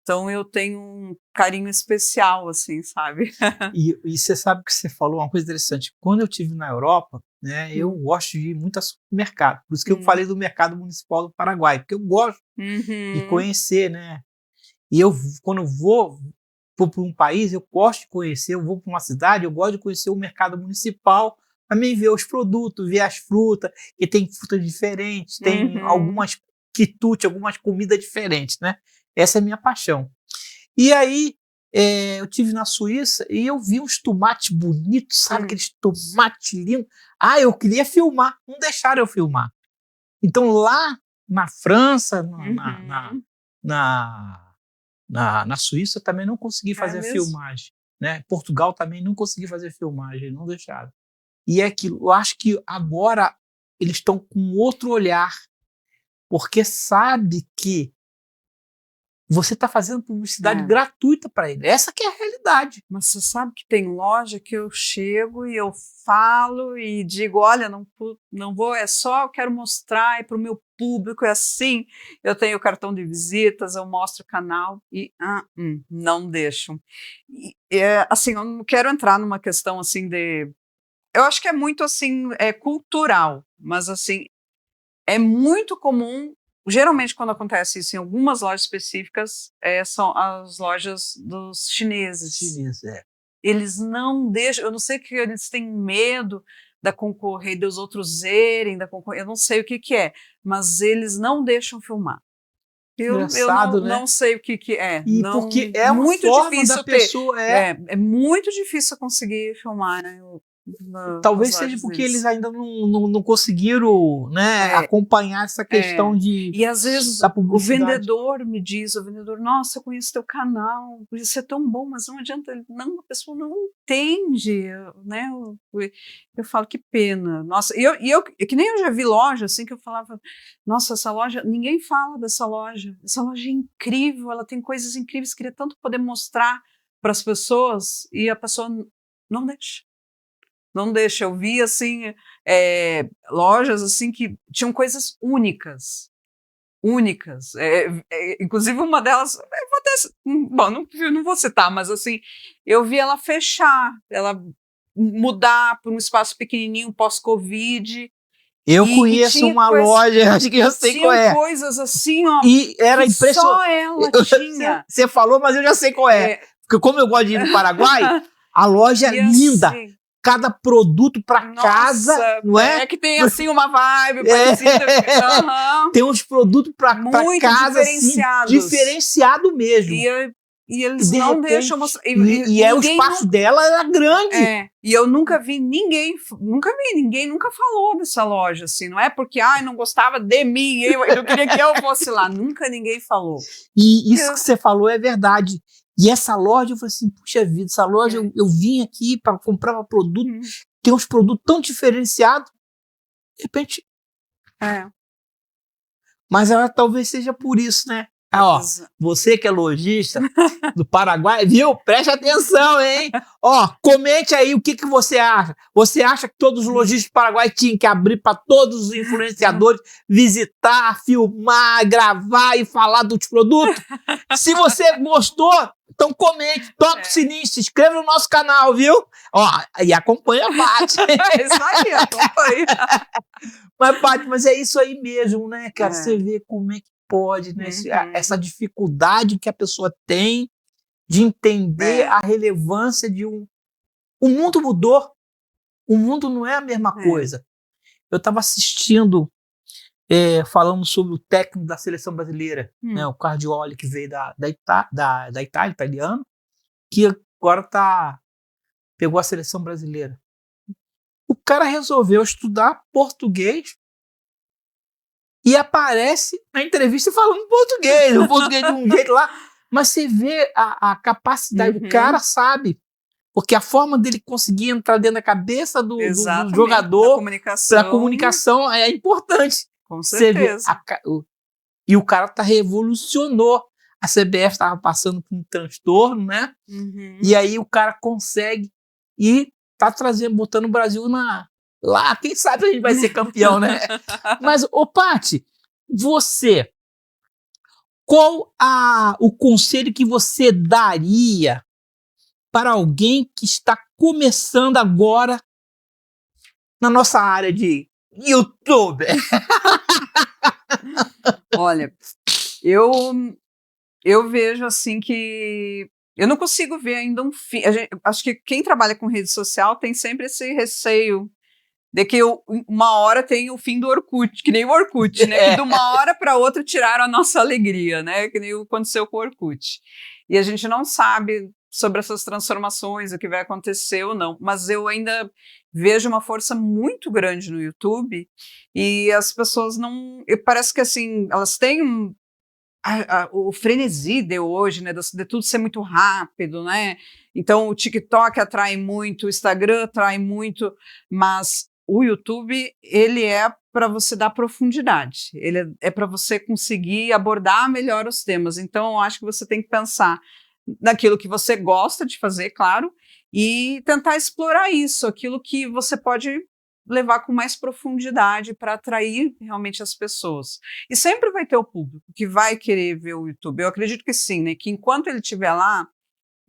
Então eu tenho um carinho especial, assim, sabe? E você sabe que você falou uma coisa interessante. Quando eu estive na Europa, né, eu gosto de ir muito a supermercado. Por isso que eu falei do mercado municipal do Paraguai, porque eu gosto de conhecer, né? E quando eu vou para um país, eu gosto de conhecer, eu vou para uma cidade, eu gosto de conhecer o mercado municipal, também ver os produtos, ver as frutas, que tem frutas diferentes, tem algumas quitutes, algumas comidas diferentes, né? Essa é a minha paixão. E aí, eu estive na Suíça e eu vi uns tomates bonitos, sabe? Aqueles tomates lindos. Ah, eu queria filmar, não deixaram eu filmar. Então, lá na França, na Suíça, eu também não consegui fazer a filmagem. Né? Portugal também não consegui fazer filmagem, não deixaram. E é aquilo, eu acho que agora eles estão com outro olhar, porque sabe que você está fazendo publicidade gratuita para ele. Essa que é a realidade. Mas você sabe que tem loja que eu chego e eu falo e digo, olha, não vou, eu quero mostrar para o meu público, é assim, eu tenho cartão de visitas, eu mostro o canal e não deixam. Assim, eu não quero entrar numa questão assim eu acho que é muito assim, cultural, mas assim, é muito comum. Geralmente, quando acontece isso em algumas lojas específicas, são as lojas dos chineses. Eles não deixam, eu não sei que eles têm medo da concorrer, dos outros verem, eu não sei o que é, mas eles não deixam filmar. Eu não sei o que é. E não, porque é muito difícil da pessoa. É muito difícil conseguir filmar, né? Talvez seja porque eles ainda não conseguiram, né, acompanhar essa questão de. E às vezes o vendedor me diz, nossa, eu conheço teu canal, isso é tão bom, mas não adianta, a pessoa não entende, né? Eu falo, que pena. Nossa, que nem eu já vi loja assim que eu falava, nossa, essa loja, ninguém fala dessa loja, essa loja é incrível, ela tem coisas incríveis, queria tanto poder mostrar para as pessoas, e a pessoa não deixa. Não deixa. Eu vi, assim, lojas, assim, que tinham coisas únicas. Inclusive, uma delas, não vou citar, mas, assim, eu vi ela fechar, ela mudar para um espaço pequenininho pós-Covid. Eu conheço uma loja, acho que eu sei qual é. Tinha coisas assim, ó, e era impressionante. Só ela tinha. Você falou, mas eu já sei qual é. Porque como eu gosto de ir no Paraguai, a loja é linda. Assim, cada produto para casa, não é? É que tem assim uma vibe parecida. Tem uns produtos para casa diferenciados. Assim, diferenciado mesmo. E eles não repente, deixam mostrar. E o espaço dela era grande. E eu nunca vi ninguém nunca falou dessa loja, assim. Não é porque, não gostava de mim, eu não queria que eu fosse lá. Nunca ninguém falou. E isso que você falou é verdade. E essa loja, eu falei assim, puxa vida, essa loja, eu vim aqui para comprar um produto, tem uns produtos tão diferenciados. De repente... Mas ela talvez seja por isso, né? Você que é lojista do Paraguai, viu? Preste atenção, hein? Comente aí o que você acha. Você acha que todos os lojistas do Paraguai tinham que abrir para todos os influenciadores visitar, filmar, gravar e falar dos produtos? Se você gostou, então comente, toca o sininho, se inscreva no nosso canal, viu? E acompanha a Paty. Isso aí, acompanha. Mas é isso aí mesmo, né, cara? Você vê como é que pode, né? Essa dificuldade que a pessoa tem de entender a relevância de um... O mundo mudou. O mundo não é a mesma coisa. Eu estava assistindo, falando sobre o técnico da seleção brasileira, né, o Cardioli, que veio da Itália, italiano, que agora pegou a seleção brasileira. O cara resolveu estudar português e aparece na entrevista falando português, o português de um jeito lá. Mas você vê a capacidade, o cara sabe, porque a forma dele conseguir entrar dentro da cabeça do jogador, para a comunicação é importante. Com certeza. E o cara revolucionou. A CBF estava passando por um transtorno, né? E aí o cara consegue e tá botando o Brasil lá, quem sabe a gente vai ser campeão, né? Mas, Paty, você, qual o conselho que você daria para alguém que está começando agora na nossa área de YouTube? Olha, eu vejo assim que eu não consigo ver ainda um fim. Acho que quem trabalha com rede social tem sempre esse receio de que uma hora tem o fim do Orkut, que nem o Orkut, né? Que de uma hora para outra tiraram a nossa alegria, né? Que nem aconteceu com o Orkut. E a gente não sabe sobre essas transformações, o que vai acontecer ou não. Mas eu ainda vejo uma força muito grande no YouTube e as pessoas não... Parece que assim, elas têm o frenesi de hoje, né, de tudo ser muito rápido, né? Então o TikTok atrai muito, o Instagram atrai muito, mas o YouTube, ele é para você dar profundidade, ele é para você conseguir abordar melhor os temas. Então eu acho que você tem que pensar naquilo que você gosta de fazer, claro, e tentar explorar isso, aquilo que você pode levar com mais profundidade para atrair realmente as pessoas. E sempre vai ter o público que vai querer ver o YouTube. Eu acredito que sim, né? Que enquanto ele estiver lá,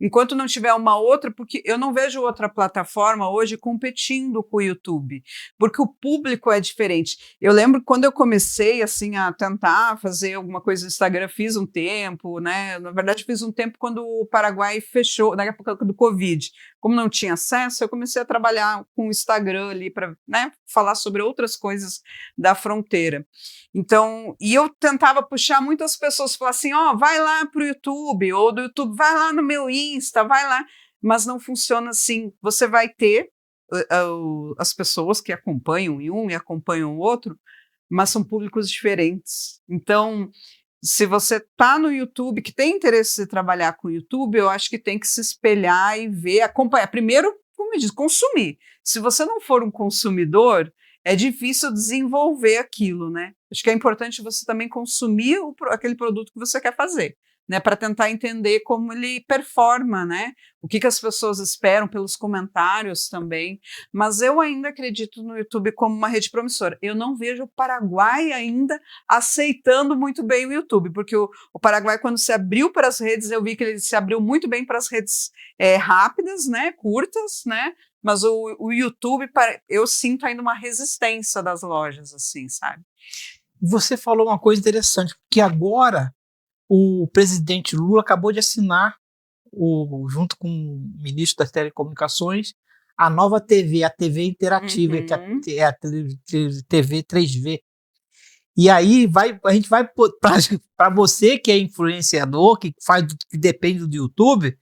enquanto não tiver uma outra, porque eu não vejo outra plataforma hoje competindo com o YouTube, porque o público é diferente. Eu lembro quando eu comecei assim a tentar fazer alguma coisa no Instagram, fiz um tempo, né? Na verdade, fiz um tempo quando o Paraguai fechou, na época do Covid. Como não tinha acesso, eu comecei a trabalhar com o Instagram ali para, né, falar sobre outras coisas da fronteira. Então, e eu tentava puxar muitas pessoas, falar assim, vai lá pro YouTube, ou do YouTube, vai lá no meu Insta, vai lá, mas não funciona assim. Você vai ter as pessoas que acompanham um e acompanham o outro, mas são públicos diferentes. Então, se você está no YouTube, que tem interesse em trabalhar com o YouTube, eu acho que tem que se espelhar e ver, acompanhar. Primeiro, como eu disse, consumir. Se você não for um consumidor, é difícil desenvolver aquilo, né? Acho que é importante você também consumir aquele produto que você quer fazer, né? Para tentar entender como ele performa, né? O que as pessoas esperam pelos comentários também. Mas eu ainda acredito no YouTube como uma rede promissora. Eu não vejo o Paraguai ainda aceitando muito bem o YouTube, porque o Paraguai, quando se abriu para as redes, eu vi que ele se abriu muito bem para as redes rápidas, né? Curtas, né? Mas o YouTube, eu sinto ainda uma resistência das lojas, assim, sabe? Você falou uma coisa interessante, que agora o presidente Lula acabou de assinar, junto com o ministro das Telecomunicações, a nova TV, a TV interativa, que é a TV 3V. E aí a gente vai para você que é influenciador, que depende do YouTube,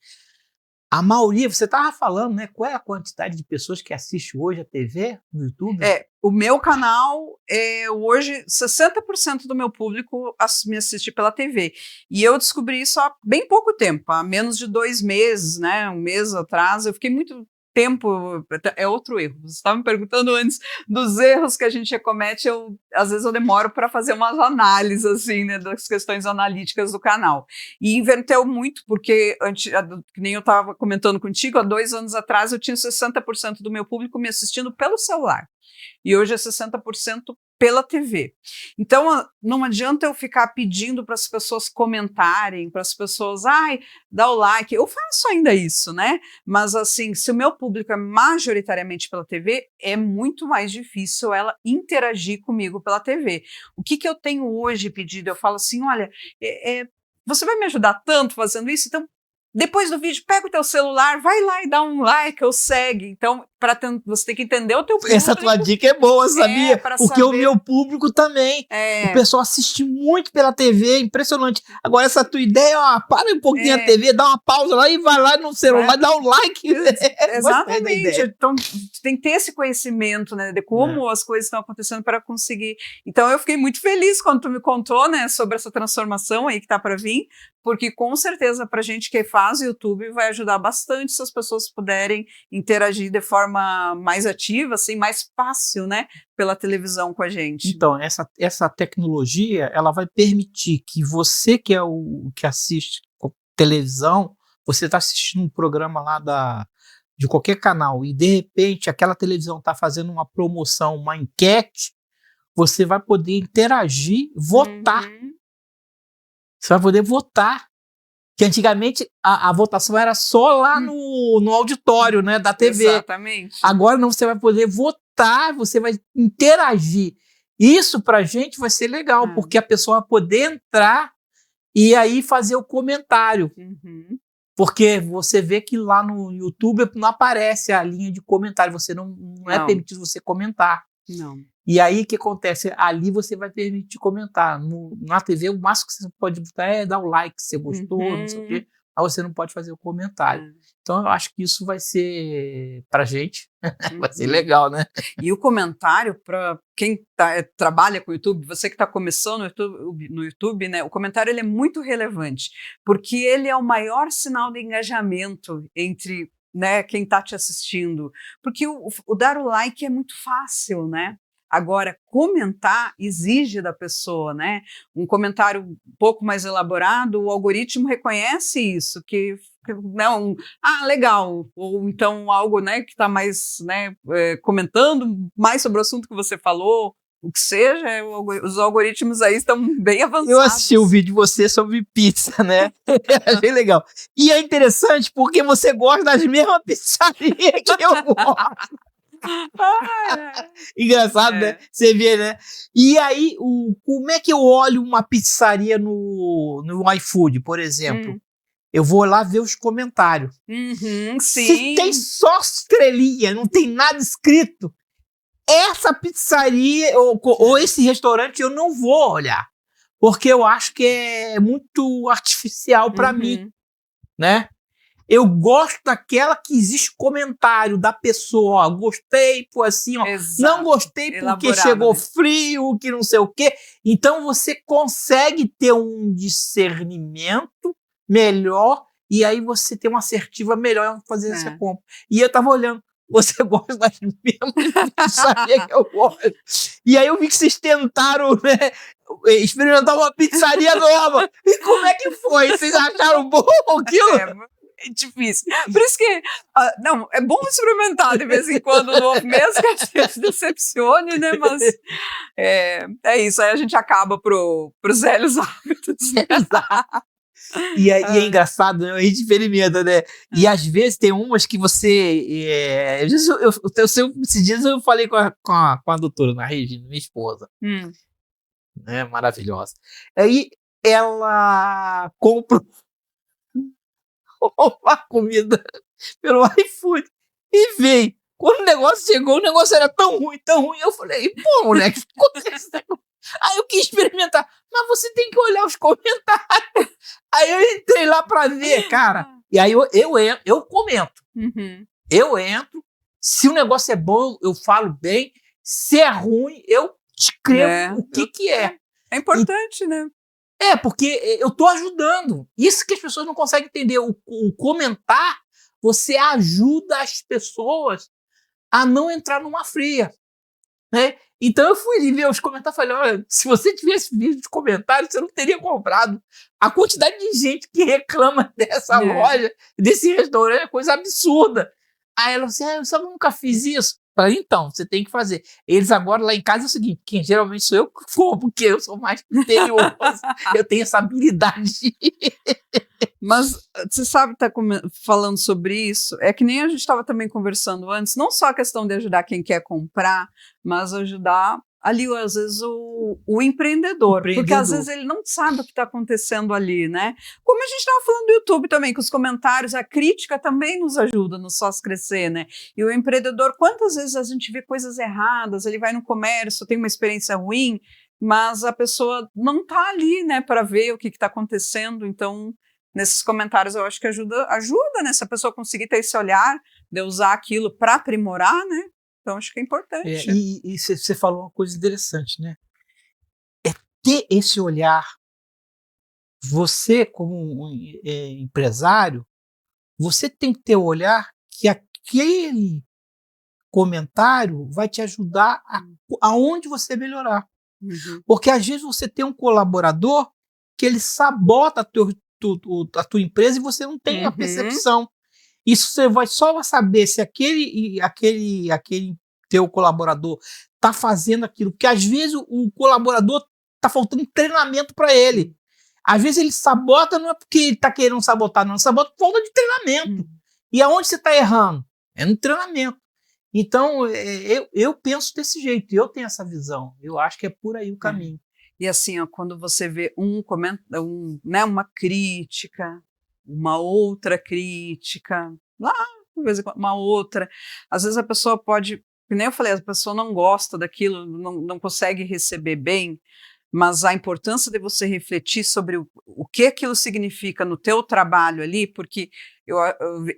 a maioria, você estava falando, né? Qual é a quantidade de pessoas que assiste hoje a TV no YouTube? O meu canal, hoje, 60% do meu público me assiste pela TV. E eu descobri isso há bem pouco tempo, há menos de 2 meses, né? Um mês atrás. Eu fiquei muito tempo. É outro erro. Você estava me perguntando antes dos erros que a gente comete. Às vezes eu demoro para fazer umas análises, assim, né, das questões analíticas do canal. E inverteu muito, porque que nem eu estava comentando contigo, há 2 anos atrás eu tinha 60% do meu público me assistindo pelo celular. E hoje é 60% pela TV. Então, não adianta eu ficar pedindo para as pessoas comentarem, para as pessoas, dá o like. Eu faço ainda isso, né? Mas, assim, se o meu público é majoritariamente pela TV, é muito mais difícil ela interagir comigo pela TV. O que eu tenho hoje pedido? Eu falo assim, olha, você vai me ajudar tanto fazendo isso? Então, depois do vídeo, pega o teu celular, vai lá e dá um like ou segue. Então, você tem que entender o teu público. Essa tua dica é boa, sabia? Porque o meu público também. O pessoal assiste muito pela TV, impressionante. Agora, essa tua ideia, para um pouquinho a TV, dá uma pausa lá e vai lá no celular, dá um like. Exatamente. Então, tem que ter esse conhecimento, né, de como as coisas estão acontecendo para conseguir. Então, eu fiquei muito feliz quando tu me contou, né, sobre essa transformação aí que tá para vir, porque com certeza pra gente que faz YouTube vai ajudar bastante se as pessoas puderem interagir de forma mais ativa, assim, mais fácil, né, pela televisão com a gente. Então, essa tecnologia, ela vai permitir que você que é o que assiste televisão, você está assistindo um programa lá de qualquer canal e de repente aquela televisão está fazendo uma promoção, uma enquete, você vai poder interagir, votar. Você vai poder votar. Que antigamente a votação era só lá no auditório, né, da TV. Exatamente. Agora não, você vai poder votar, você vai interagir. Isso pra gente vai ser legal, porque a pessoa vai poder entrar e aí fazer o comentário. Porque você vê que lá no YouTube não aparece a linha de comentário, você não é permitido você comentar. Não. E aí o que acontece? Ali você vai permitir comentar. Na TV, o máximo que você pode botar é dar o like, se você gostou, não sei o quê. Mas você não pode fazer o comentário. Então eu acho que isso vai ser, pra gente, vai ser legal, né? E o comentário, para quem trabalha com o YouTube, você que está começando no YouTube, né? O comentário ele é muito relevante, porque ele é o maior sinal de engajamento entre, né, quem está te assistindo. Porque o dar o like é muito fácil, né? Agora, comentar exige da pessoa, né? Um comentário um pouco mais elaborado, o algoritmo reconhece isso, que não, legal, ou então algo, né, que está mais, né, comentando mais sobre o assunto que você falou, o que seja, os algoritmos aí estão bem avançados. Eu assisti um vídeo de você sobre pizza, né? Achei legal. E é interessante porque você gosta das mesmas pizzarias que eu gosto. Engraçado, né? Você vê, né? E aí, como é que eu olho uma pizzaria no iFood, por exemplo? Eu vou lá ver os comentários. Sim. Se tem só estrelinha, não tem nada escrito, essa pizzaria ou esse restaurante eu não vou olhar. Porque eu acho que é muito artificial para mim, né? Eu gosto daquela que existe comentário da pessoa, ó, gostei, foi assim, ó, não gostei porque elaborado, chegou, né, frio, que não sei o quê. Então você consegue ter um discernimento melhor e aí você tem uma assertiva melhor em fazer essa compra. E eu tava olhando, você gosta das mesmas, sabia que eu gosto. E aí eu vi que vocês tentaram, né, experimentar uma pizzaria nova. E como é que foi? Vocês acharam bom aquilo? É difícil. Por isso que, não, é bom experimentar de vez em quando novo, mesmo que a gente se decepcione, né? Mas é isso, aí a gente acaba pros velhos hábitos. Né? E é engraçado, né? A gente experimenta, né? E às vezes tem umas que você. Esses dias eu falei com a doutora Ana Regina, minha esposa. Né, maravilhosa. Aí ela compra uma comida pelo iFood e vem Quando o negócio chegou, o negócio era tão ruim, eu falei, pô, moleque, o que aconteceu? Aí eu quis experimentar, mas você tem que olhar os comentários. Aí eu entrei lá pra ver, cara, e aí eu comento. Eu entro, se o negócio é bom, eu falo bem, se é ruim, eu escrevo o que é. É importante, né? Porque eu tô ajudando. Isso que as pessoas não conseguem entender. O comentar, você ajuda as pessoas a não entrar numa fria, né? Então eu fui ver os comentários e falei, olha, se você tivesse visto os comentários, você não teria comprado. A quantidade de gente que reclama dessa loja, desse restaurante, é coisa absurda. Aí ela disse, eu nunca fiz isso. Eu falei, então, você tem que fazer. Eles agora lá em casa é o seguinte, quem geralmente sou eu que como, porque eu sou mais criterioso, eu tenho essa habilidade. Mas você sabe, tá falando sobre isso, é que nem a gente estava também conversando antes, não só a questão de ajudar quem quer comprar, mas ajudar ali, às vezes, o empreendedor, porque às vezes ele não sabe o que está acontecendo ali, né? Como a gente estava falando do YouTube também, que os comentários, a crítica também nos ajuda, nos faz crescer, né? E o empreendedor, quantas vezes a gente vê coisas erradas, ele vai no comércio, tem uma experiência ruim, mas a pessoa não está ali, né, para ver o que está acontecendo, então nesses comentários eu acho que ajuda, né, se a pessoa conseguir ter esse olhar de usar aquilo para aprimorar, né? Então, acho que é importante. E você falou uma coisa interessante, né? É ter esse olhar. Você, como um empresário, você tem que ter o olhar que aquele comentário vai te ajudar aonde você melhorar. Porque, às vezes, você tem um colaborador que ele sabota a tua empresa e você não tem a percepção. Isso você só vai saber se aquele teu colaborador está fazendo aquilo, porque às vezes o colaborador está faltando treinamento para ele. Às vezes ele sabota, não é porque ele está querendo sabotar, não, sabota por falta de treinamento. E aonde você está errando? É no treinamento. Então, eu penso desse jeito, eu tenho essa visão, eu acho que é por aí o caminho. E assim, ó, quando você vê né, uma crítica, uma outra crítica, lá, uma outra, às vezes a pessoa pode, como nem eu falei, a pessoa não gosta daquilo, não consegue receber bem, mas a importância de você refletir sobre o que aquilo significa no teu trabalho ali, porque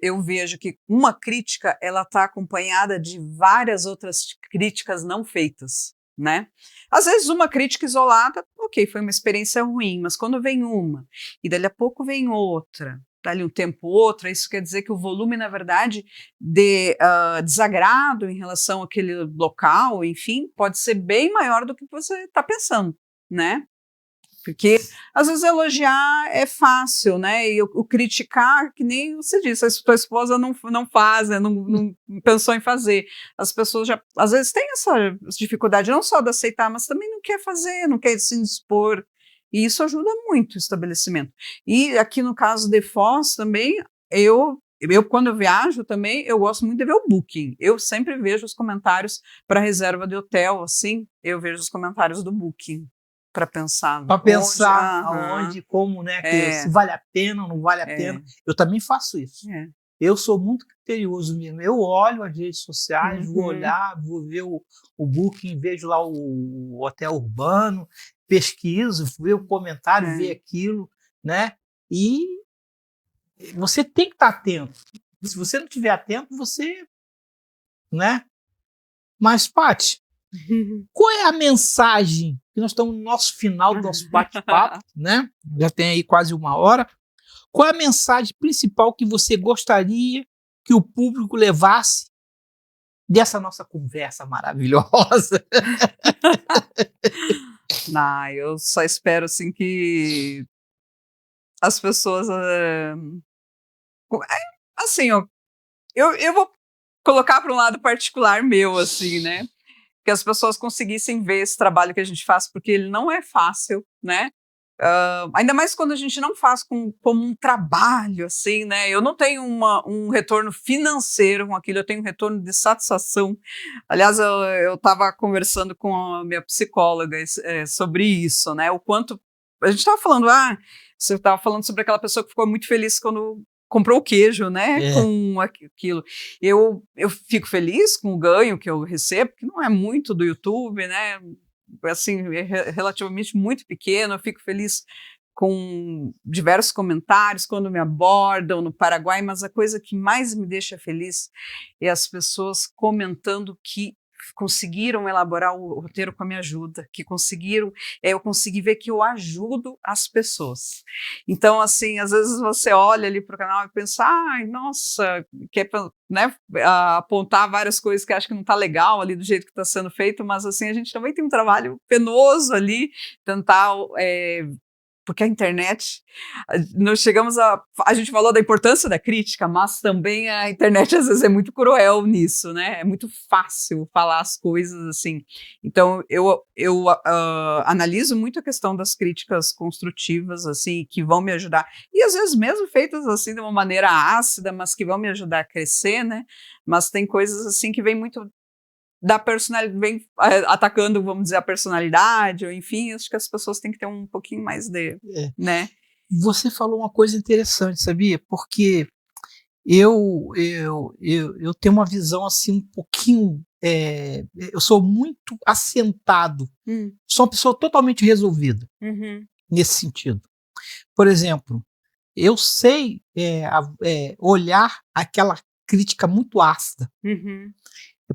eu vejo que uma crítica, ela está acompanhada de várias outras críticas não feitas, né? Às vezes uma crítica isolada, ok, foi uma experiência ruim, mas quando vem uma, e dali a pouco vem outra, dali um tempo outra, isso quer dizer que o volume, na verdade, de desagrado em relação àquele local, enfim, pode ser bem maior do que você está pensando, né? Porque às vezes elogiar é fácil, né? E o criticar, que nem você disse, a sua esposa não faz, né? não pensou em fazer. As pessoas já, às vezes, têm essa dificuldade não só de aceitar, mas também não quer fazer, não quer se dispor. E isso ajuda muito o estabelecimento. E aqui no caso de Foz também, eu quando eu viajo também, eu gosto muito de ver o Booking. Eu sempre vejo os comentários para reserva de hotel, assim, eu vejo os comentários do Booking. Para pensar. Para pensar aonde, como, né? Se vale a pena ou não vale a pena. Eu também faço isso. Eu sou muito criterioso mesmo. Eu olho as redes sociais, vou olhar, vou ver o Booking, vejo lá o hotel urbano, pesquiso, ver o comentário, ver aquilo, né? E você tem que estar atento. Se você não estiver atento, você, né? Mas, Paty, qual é a mensagem? Que nós estamos no nosso final do nosso bate-papo, né? Já tem aí quase 1 hora. Qual é a mensagem principal que você gostaria que o público levasse dessa nossa conversa maravilhosa? Eu só espero assim que as pessoas assim, ó, eu vou colocar para um lado particular meu, assim, né? Que as pessoas conseguissem ver esse trabalho que a gente faz, porque ele não é fácil, né? Ainda mais quando a gente não faz como um trabalho, assim, né? Eu não tenho um retorno financeiro com aquilo, eu tenho um retorno de satisfação. Aliás, eu estava conversando com a minha psicóloga sobre isso, né? O quanto... A gente estava falando, você estava falando sobre aquela pessoa que ficou muito feliz quando comprou o queijo, né, com aquilo. Eu fico feliz com o ganho que eu recebo, que não é muito do YouTube, né, assim, é relativamente muito pequeno. Eu fico feliz com diversos comentários quando me abordam no Paraguai, mas a coisa que mais me deixa feliz é as pessoas comentando que conseguiram elaborar o roteiro com a minha ajuda, que conseguiram, eu consegui ver que eu ajudo as pessoas. Então, assim, às vezes você olha ali para o canal e pensa, ai, nossa, quer, né, apontar várias coisas que acho que não está legal ali do jeito que está sendo feito, mas assim, a gente também tem um trabalho penoso ali, tentar porque a internet, nós chegamos a gente falou da importância da crítica, mas também a internet às vezes é muito cruel nisso, né? É muito fácil falar as coisas assim. Então eu analiso muito a questão das críticas construtivas, assim, que vão me ajudar, e às vezes mesmo feitas assim de uma maneira ácida, mas que vão me ajudar a crescer, né? Mas tem coisas assim que vem muito da personalidade, vem atacando, vamos dizer, a personalidade, ou enfim, acho que as pessoas têm que ter um pouquinho mais de, né? Você falou uma coisa interessante, sabia? Porque eu tenho uma visão assim um pouquinho, eu sou muito assentado, sou uma pessoa totalmente resolvida nesse sentido. Por exemplo, eu sei olhar aquela crítica muito ácida.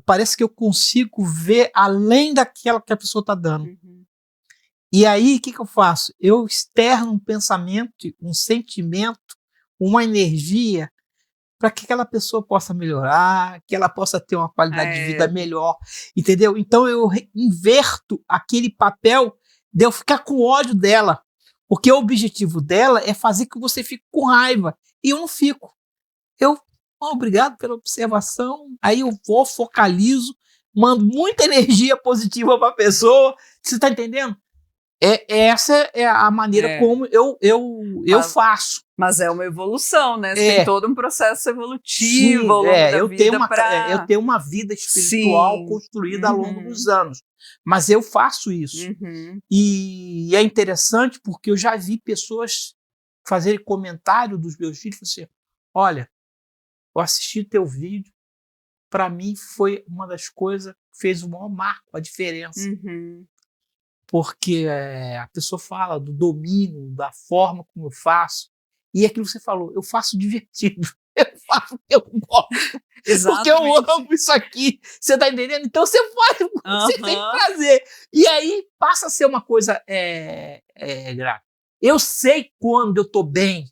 Parece que eu consigo ver além daquela que a pessoa está dando. E aí, o que eu faço? Eu externo um pensamento, um sentimento, uma energia para que aquela pessoa possa melhorar, que ela possa ter uma qualidade de vida melhor, entendeu? Então eu inverto aquele papel de eu ficar com ódio dela, porque o objetivo dela é fazer que você fique com raiva, e eu não fico. Obrigado pela observação. Aí eu vou, focalizo, mando muita energia positiva para a pessoa. Você está entendendo? Essa é a maneira como eu faço. Mas é uma evolução, né? Você tem todo um processo evolutivo ao longo da vida. Eu tenho uma vida espiritual construída ao longo dos anos. Mas eu faço isso. E é interessante porque eu já vi pessoas fazerem comentário dos meus vídeos. Assim, olha, eu assisti teu vídeo, para mim foi uma das coisas que fez o maior marco, a diferença. Porque a pessoa fala do domínio, da forma como eu faço, e é aquilo que você falou, eu faço divertido, eu faço o que eu gosto, porque eu amo isso aqui, você tá entendendo? Então você faz o que você tem que fazer, e aí passa a ser uma coisa grave. Eu sei quando eu tô bem,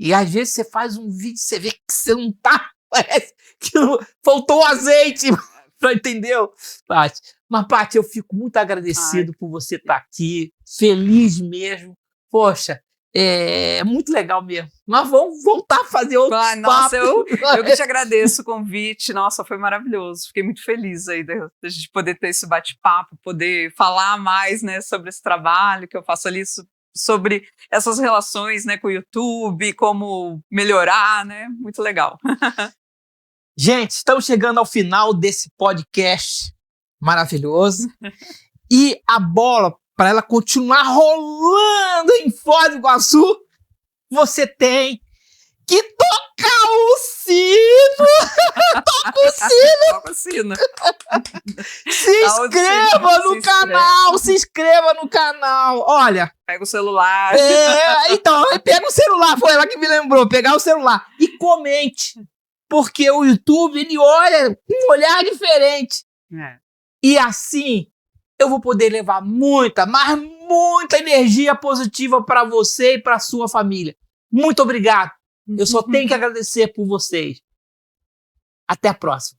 e às vezes você faz um vídeo e você vê que você não tá, parece que faltou azeite, entendeu, Paty? Mas, Paty, eu fico muito agradecido por você estar aqui, feliz mesmo. Poxa, é muito legal mesmo. Nós vamos voltar a fazer outro papo. Nossa, eu que te agradeço o convite. Nossa, foi maravilhoso. Fiquei muito feliz aí de gente poder ter esse bate-papo, poder falar mais, né, sobre esse trabalho que eu faço ali, sobre essas relações, né, com o YouTube, como melhorar, né? Muito legal. Gente, estamos chegando ao final desse podcast maravilhoso. E a bola, para ela continuar rolando em Foz do Iguaçu, você tem que tocar o sino. Toca o sino. Toca o sino. Se inscreva no canal. Se inscreva no canal. Olha. Pega o celular. Então, pega o celular. Foi ela que me lembrou. Pegar o celular. E comente. Porque o YouTube, ele olha com um olhar diferente. E assim, eu vou poder levar muita, mas muita energia positiva para você e para sua família. Muito obrigado. Eu só tenho que agradecer por vocês. Até a próxima.